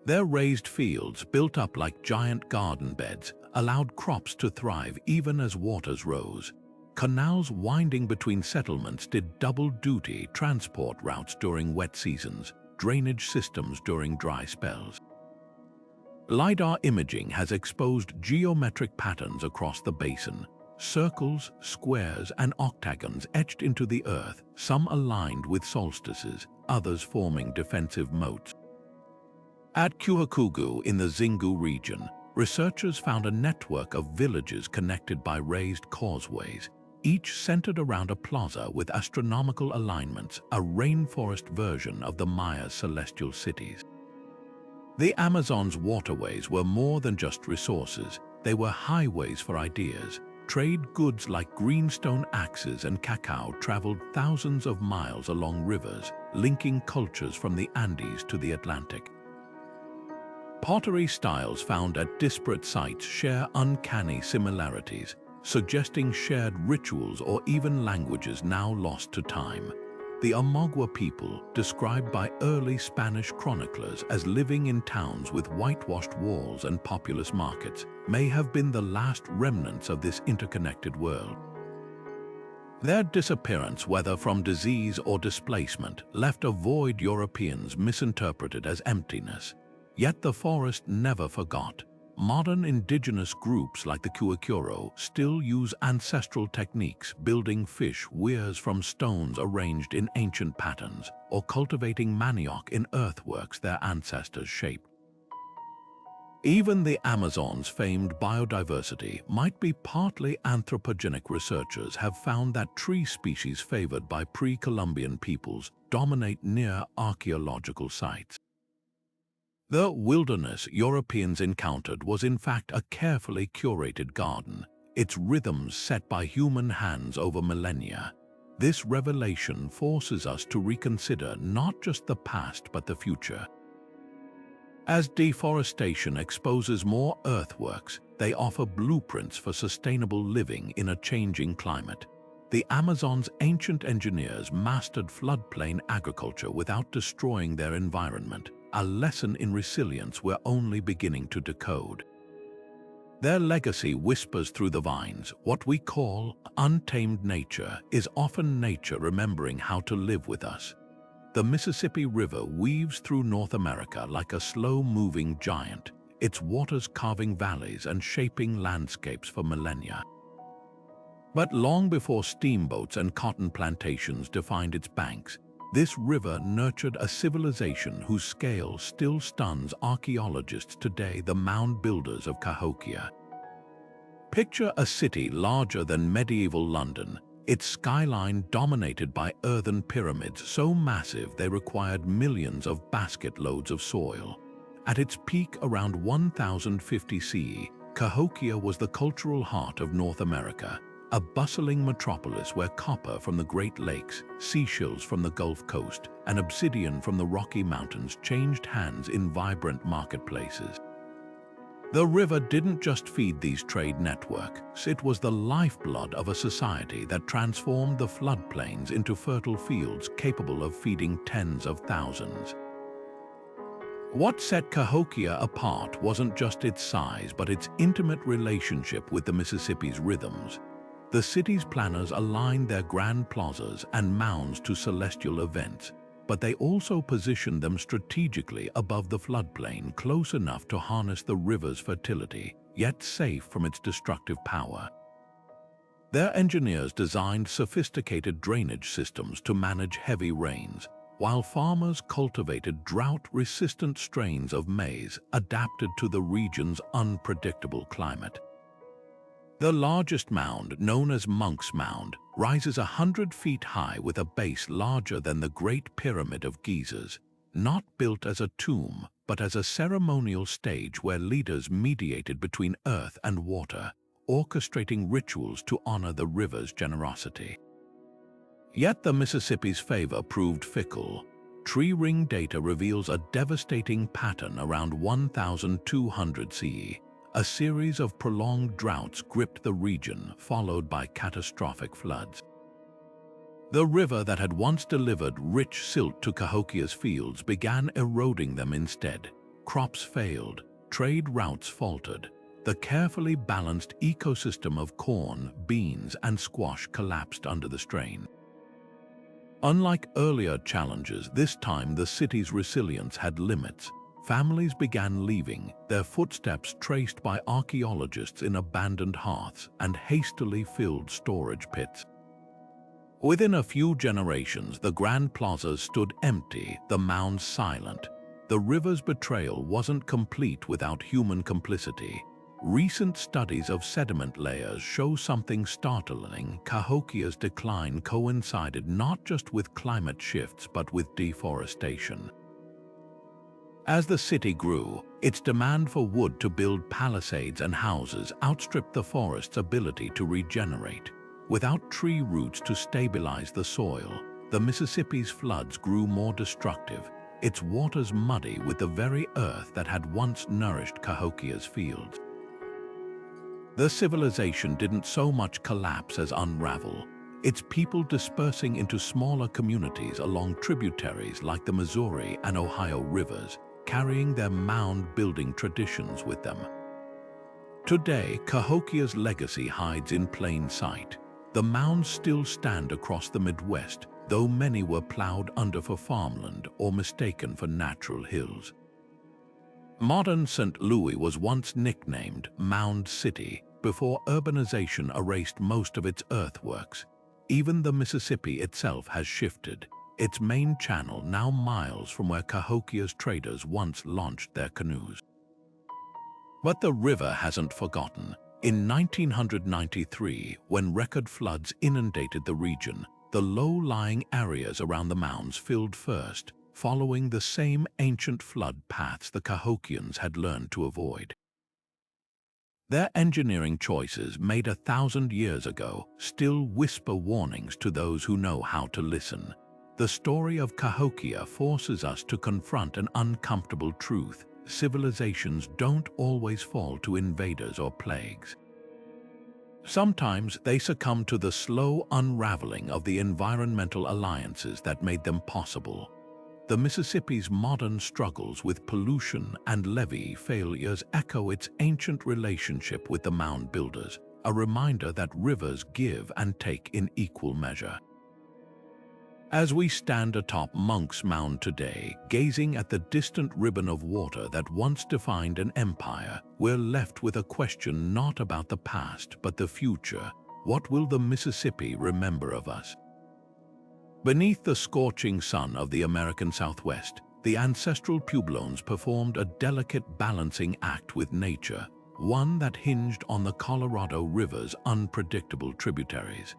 Speaker 1: Their raised fields, built up like giant garden beds, allowed crops to thrive even as waters rose. Canals winding between settlements did double duty: transport routes during wet seasons, drainage systems during dry spells. LiDAR imaging has exposed geometric patterns across the basin, circles, squares, and octagons etched into the earth, some aligned with solstices, others forming defensive moats. At Kuhakugu in the Xingu region, researchers found a network of villages connected by raised causeways, each centered around a plaza with astronomical alignments, a rainforest version of the Maya's celestial cities. The Amazon's waterways were more than just resources, they were highways for ideas. Trade goods like greenstone axes and cacao traveled thousands of miles along rivers, linking cultures from the Andes to the Atlantic. Pottery styles found at disparate sites share uncanny similarities, suggesting shared rituals or even languages now lost to time. The Omagua people, described by early Spanish chroniclers as living in towns with whitewashed walls and populous markets, may have been the last remnants of this interconnected world. Their disappearance, whether from disease or displacement, left a void Europeans misinterpreted as emptiness. Yet the forest never forgot. Modern indigenous groups like the Cuicuro still use ancestral techniques, building fish weirs from stones arranged in ancient patterns, or cultivating manioc in earthworks their ancestors shaped. Even the Amazon's famed biodiversity might be partly anthropogenic. Researchers have found that tree species favored by pre-Columbian peoples dominate near archaeological sites. The wilderness Europeans encountered was in fact a carefully curated garden, its rhythms set by human hands over millennia. This revelation forces us to reconsider not just the past but the future. As deforestation exposes more earthworks, they offer blueprints for sustainable living in a changing climate. The Amazon's ancient engineers mastered floodplain agriculture without destroying their environment, a lesson in resilience we're only beginning to decode. Their legacy whispers through the vines. What we call untamed nature is often nature remembering how to live with us. The Mississippi River weaves through North America like a slow-moving giant, its waters carving valleys and shaping landscapes for millennia. But long before steamboats and cotton plantations defined its banks, this river nurtured a civilization whose scale still stuns archaeologists today, the mound builders of Cahokia. Picture a city larger than medieval London, its skyline dominated by earthen pyramids so massive they required millions of basket loads of soil. At its peak around 1050 CE, Cahokia was the cultural heart of North America, a bustling metropolis where copper from the Great Lakes, seashells from the Gulf Coast, and obsidian from the Rocky Mountains changed hands in vibrant marketplaces. The river didn't just feed these trade networks, it was the lifeblood of a society that transformed the floodplains into fertile fields capable of feeding tens of thousands. What set Cahokia apart wasn't just its size, but its intimate relationship with the Mississippi's rhythms. The city's planners aligned their grand plazas and mounds to celestial events, but they also positioned them strategically above the floodplain, close enough to harness the river's fertility, yet safe from its destructive power. Their engineers designed sophisticated drainage systems to manage heavy rains, while farmers cultivated drought-resistant strains of maize adapted to the region's unpredictable climate. The largest mound, known as Monk's Mound, rises 100 feet high with a base larger than the Great Pyramid of Giza's, not built as a tomb, but as a ceremonial stage where leaders mediated between earth and water, orchestrating rituals to honor the river's generosity. Yet the Mississippi's favor proved fickle. Tree ring data reveals a devastating pattern around 1200 CE. A series of prolonged droughts gripped the region, followed by catastrophic floods. The river that had once delivered rich silt to Cahokia's fields began eroding them instead. Crops failed, trade routes faltered. The carefully balanced ecosystem of corn, beans, and squash collapsed under the strain. Unlike earlier challenges, this time the city's resilience had limits. Families began leaving, their footsteps traced by archaeologists in abandoned hearths and hastily filled storage pits. Within a few generations, the grand plazas stood empty, the mounds silent. The river's betrayal wasn't complete without human complicity. Recent studies of sediment layers show something startling. Cahokia's decline coincided not just with climate shifts but with deforestation. As the city grew, its demand for wood to build palisades and houses outstripped the forest's ability to regenerate. Without tree roots to stabilize the soil, the Mississippi's floods grew more destructive, its waters muddy with the very earth that had once nourished Cahokia's fields. The civilization didn't so much collapse as unravel. its people dispersing into smaller communities along tributaries like the Missouri and Ohio rivers, carrying their mound-building traditions with them. Today, Cahokia's legacy hides in plain sight. The mounds still stand across the Midwest, though many were plowed under for farmland or mistaken for natural hills. Modern St. Louis was once nicknamed Mound City before urbanization erased most of its earthworks. Even the Mississippi itself has shifted, its main channel now miles from where Cahokia's traders once launched their canoes. But the river hasn't forgotten. In 1993, when record floods inundated the region, the low-lying areas around the mounds filled first, following the same ancient flood paths the Cahokians had learned to avoid. Their engineering choices, made 1,000 years ago, still whisper warnings to those who know how to listen. The story of Cahokia forces us to confront an uncomfortable truth: civilizations don't always fall to invaders or plagues. Sometimes they succumb to the slow unraveling of the environmental alliances that made them possible. The Mississippi's modern struggles with pollution and levee failures echo its ancient relationship with the mound builders, a reminder that rivers give and take in equal measure. As we stand atop Monk's Mound today, gazing at the distant ribbon of water that once defined an empire, we're left with a question not about the past but the future. What will the Mississippi remember of us? Beneath the scorching sun of the American Southwest, the ancestral Pueblones performed a delicate balancing act with nature, one that hinged on the Colorado River's unpredictable tributaries.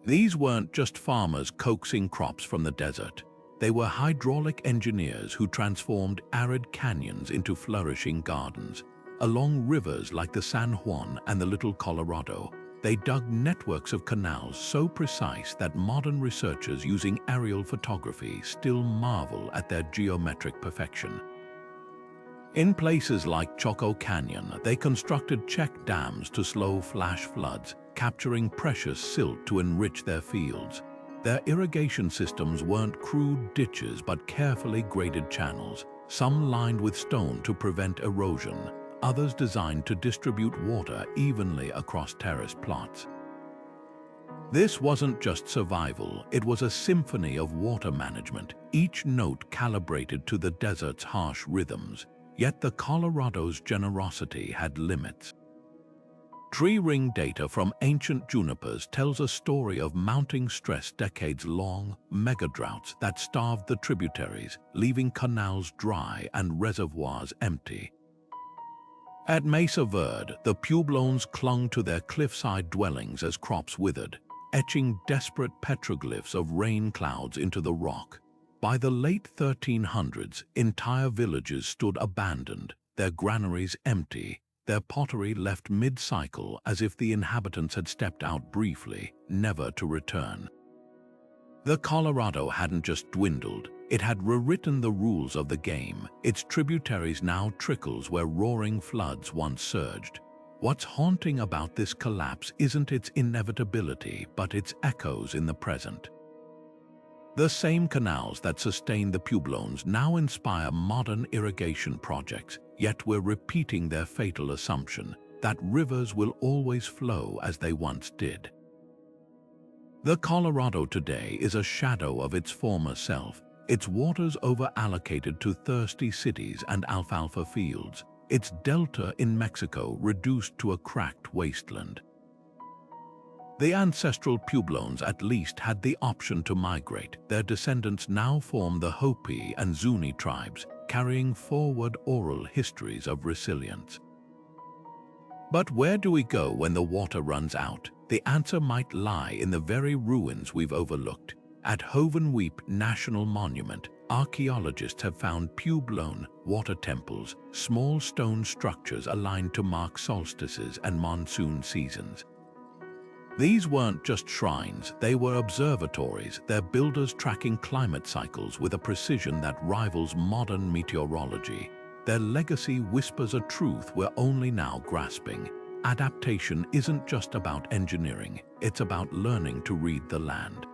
Speaker 1: These weren't just farmers coaxing crops from the desert. They were hydraulic engineers who transformed arid canyons into flourishing gardens. Along rivers like the San Juan and the Little Colorado, they dug networks of canals so precise that modern researchers using aerial photography still marvel at their geometric perfection. In places like Choco Canyon, they constructed check dams to slow flash floods, capturing precious silt to enrich their fields. Their irrigation systems weren't crude ditches but carefully graded channels, some lined with stone to prevent erosion, others designed to distribute water evenly across terrace plots. This wasn't just survival, it was a symphony of water management, each note calibrated to the desert's harsh rhythms. Yet the Colorado's generosity had limits. Tree ring data from ancient junipers tells a story of mounting stress decades-long, mega-droughts that starved the tributaries, leaving canals dry and reservoirs empty. At Mesa Verde, the Pueblones clung to their cliffside dwellings as crops withered, etching desperate petroglyphs of rain clouds into the rock. By the late 1300s, entire villages stood abandoned, their granaries empty, their pottery left mid-cycle as if the inhabitants had stepped out briefly, never to return. The Colorado hadn't just dwindled, it had rewritten the rules of the game, its tributaries now trickles where roaring floods once surged. What's haunting about this collapse isn't its inevitability, but its echoes in the present. The same canals that sustained the Pueblones now inspire modern irrigation projects, yet we're repeating their fatal assumption that rivers will always flow as they once did. The Colorado today is a shadow of its former self, its waters over-allocated to thirsty cities and alfalfa fields, its delta in Mexico reduced to a cracked wasteland. The ancestral Pueblones at least had the option to migrate. Their descendants now form the Hopi and Zuni tribes, carrying forward oral histories of resilience. But where do we go when the water runs out? The answer might lie in the very ruins we've overlooked. At Hovenweep National Monument, archaeologists have found Puebloan water temples, small stone structures aligned to mark solstices and monsoon seasons. These weren't just shrines, they were observatories, their builders tracking climate cycles with a precision that rivals modern meteorology. Their legacy whispers a truth we're only now grasping. adaptation isn't just about engineering, it's about learning to read the land.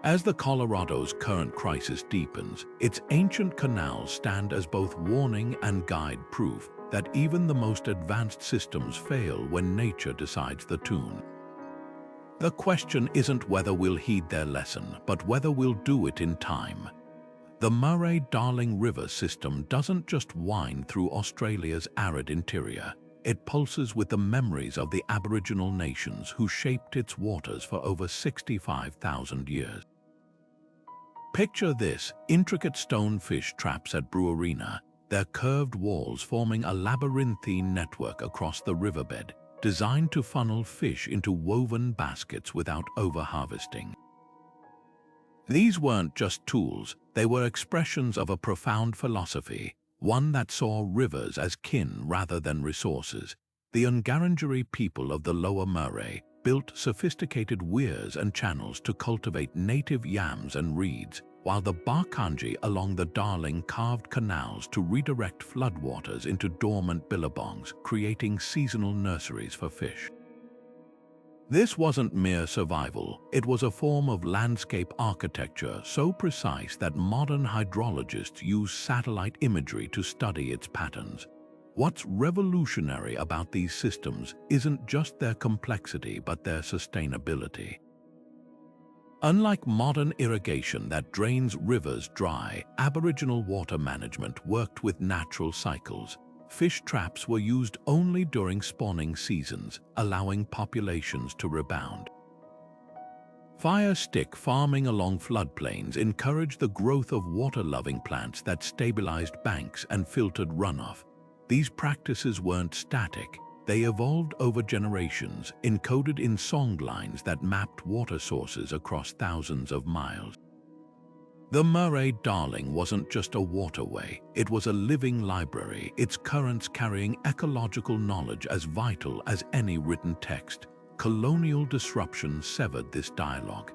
Speaker 1: As the Colorado's current crisis deepens, its ancient canals stand as both warning and guide proof that even the most advanced systems fail when nature decides the tune. The question isn't whether we'll heed their lesson, but whether we'll do it in time. The Murray-Darling River system doesn't just wind through Australia's arid interior. It pulses with the memories of the Aboriginal nations who shaped its waters for over 65,000 years. Picture this: intricate stone fish traps at Brewarina, their curved walls forming a labyrinthine network across the riverbed, designed to funnel fish into woven baskets without over-harvesting. These weren't just tools, they were expressions of a profound philosophy, one that saw rivers as kin rather than resources. The Ungarangeri people of the Lower Murray built sophisticated weirs and channels to cultivate native yams and reeds, while the Barkanji along the Darling carved canals to redirect floodwaters into dormant billabongs, creating seasonal nurseries for fish. This wasn't mere survival, it was a form of landscape architecture so precise that modern hydrologists use satellite imagery to study its patterns. What's revolutionary about these systems isn't just their complexity but their sustainability. Unlike modern irrigation that drains rivers dry, Aboriginal water management worked with natural cycles. Fish traps were used only during spawning seasons, allowing populations to rebound. Fire stick farming along floodplains encouraged the growth of water-loving plants that stabilized banks and filtered runoff. These practices weren't static. They evolved over generations, encoded in songlines that mapped water sources across thousands of miles. The Murray-Darling wasn't just a waterway, it was a living library, its currents carrying ecological knowledge as vital as any written text. Colonial disruption severed this dialogue.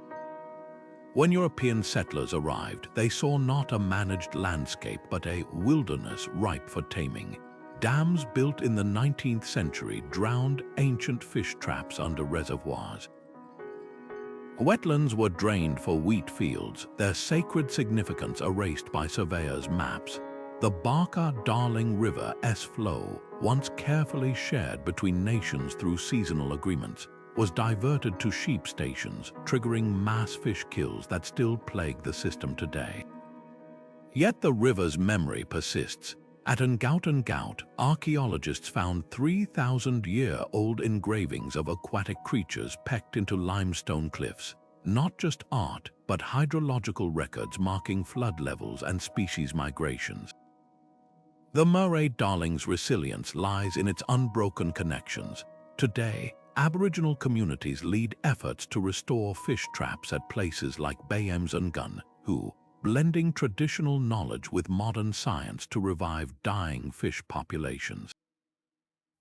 Speaker 1: When European settlers arrived, they saw not a managed landscape but a wilderness ripe for taming. Dams built in the 19th century drowned ancient fish traps under reservoirs. Wetlands were drained for wheat fields, their sacred significance erased by surveyors' maps. The Barker-Darling River's flow, once carefully shared between nations through seasonal agreements, was diverted to sheep stations, triggering mass fish kills that still plague the system today. Yet the river's memory persists. At Ngaut, archaeologists found 3,000-year-old engravings of aquatic creatures pecked into limestone cliffs. Not just art, but hydrological records marking flood levels and species migrations. The Murray-Darling's resilience lies in its unbroken connections. Today, Aboriginal communities lead efforts to restore fish traps at places like Bayams and Gun, blending traditional knowledge with modern science to revive dying fish populations.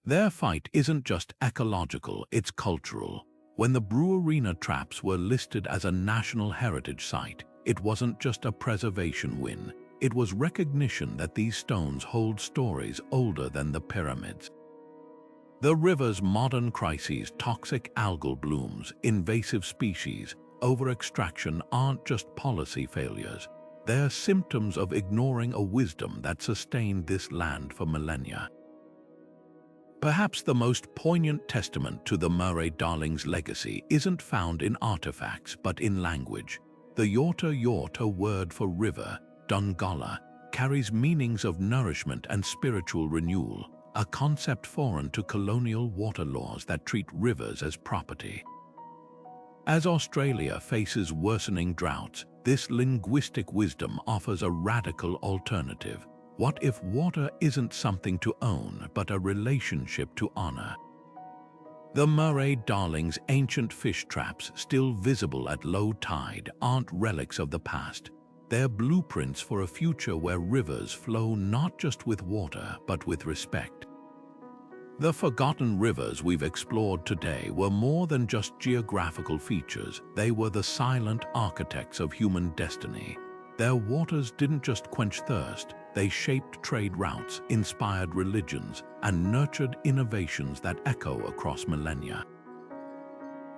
Speaker 1: Their fight isn't just ecological, it's cultural. When the Brewarina traps were listed as a National Heritage Site, it wasn't just a preservation win, it was recognition that these stones hold stories older than the pyramids. The river's modern crises, toxic algal blooms, invasive species, over-extraction aren't just policy failures. They're symptoms of ignoring a wisdom that sustained this land for millennia. Perhaps the most poignant testament to the Murray-Darling's legacy isn't found in artifacts but in language. The Yorta word for river, Dungala, carries meanings of nourishment and spiritual renewal, a concept foreign to colonial water laws that treat rivers as property. As Australia faces worsening droughts, this linguistic wisdom offers a radical alternative. What if water isn't something to own, but a relationship to honor? The Murray-Darling's ancient fish traps, still visible at low tide, aren't relics of the past. They're blueprints for a future where rivers flow not just with water, but with respect. The forgotten rivers we've explored today were more than just geographical features. They were the silent architects of human destiny. Their waters didn't just quench thirst, They shaped trade routes, inspired religions, and nurtured innovations that echo across millennia.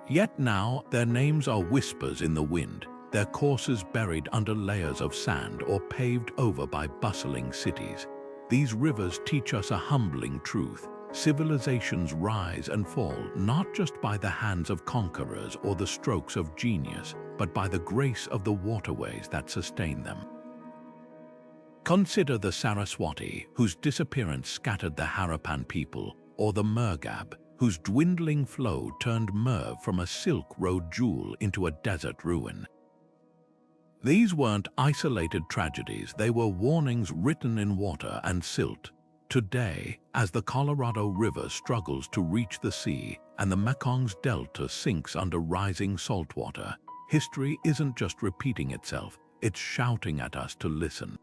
Speaker 1: Yet now, their names are whispers in the wind, their courses buried under layers of sand or paved over by bustling cities. These rivers teach us a humbling truth. Civilizations rise and fall not just by the hands of conquerors or the strokes of genius, but by the grace of the waterways that sustain them. Consider the Saraswati, whose disappearance scattered the Harappan people, or the Murghab, whose dwindling flow turned myrrh from a Silk Road jewel into a desert ruin. These weren't isolated tragedies, they were warnings written in water and silt. Today, as the Colorado River struggles to reach the sea and the Mekong's delta sinks under rising saltwater, history isn't just repeating itself, it's shouting at us to listen.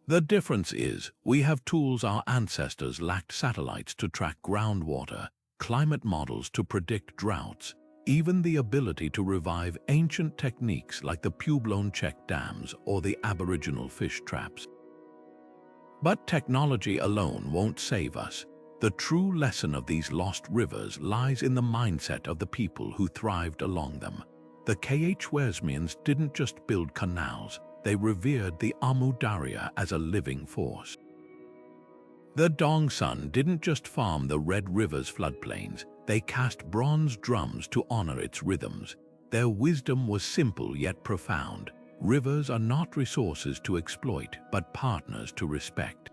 Speaker 1: The difference is, we have tools our ancestors lacked: satellites to track groundwater, climate models to predict droughts, even the ability to revive ancient techniques like the Puebloan check dams or the Aboriginal fish traps. But technology alone won't save us. The true lesson of these lost rivers lies in the mindset of the people who thrived along them. The Khwarizmians didn't just build canals, they revered the Amu Darya as a living force. The Dongsun didn't just farm the Red River's floodplains, they cast bronze drums to honor its rhythms. Their wisdom was simple yet profound. Rivers are not resources to exploit, but partners to respect.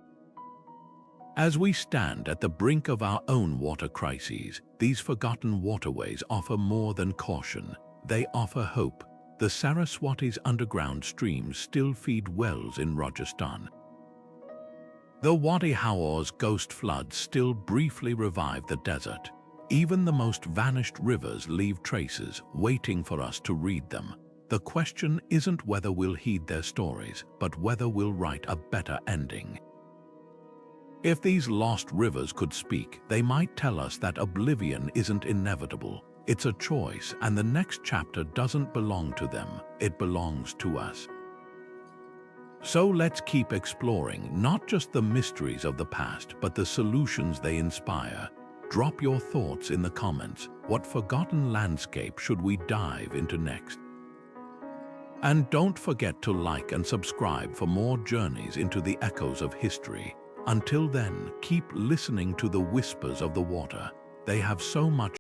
Speaker 1: As we stand at the brink of our own water crises, these forgotten waterways offer more than caution. They offer hope. The Saraswati's underground streams still feed wells in Rajasthan. The Wadi Howar's ghost floods still briefly revive the desert. Even the most vanished rivers leave traces, waiting for us to read them. The question isn't whether we'll heed their stories, but whether we'll write a better ending. If these lost rivers could speak, they might tell us that oblivion isn't inevitable. It's a choice, and the next chapter doesn't belong to them, it belongs to us. So let's keep exploring not just the mysteries of the past, but the solutions they inspire. Drop your thoughts in the comments. What forgotten landscape should we dive into next? And don't forget to like and subscribe for more journeys into the echoes of history. Until then, keep listening to the whispers of the water. They have so much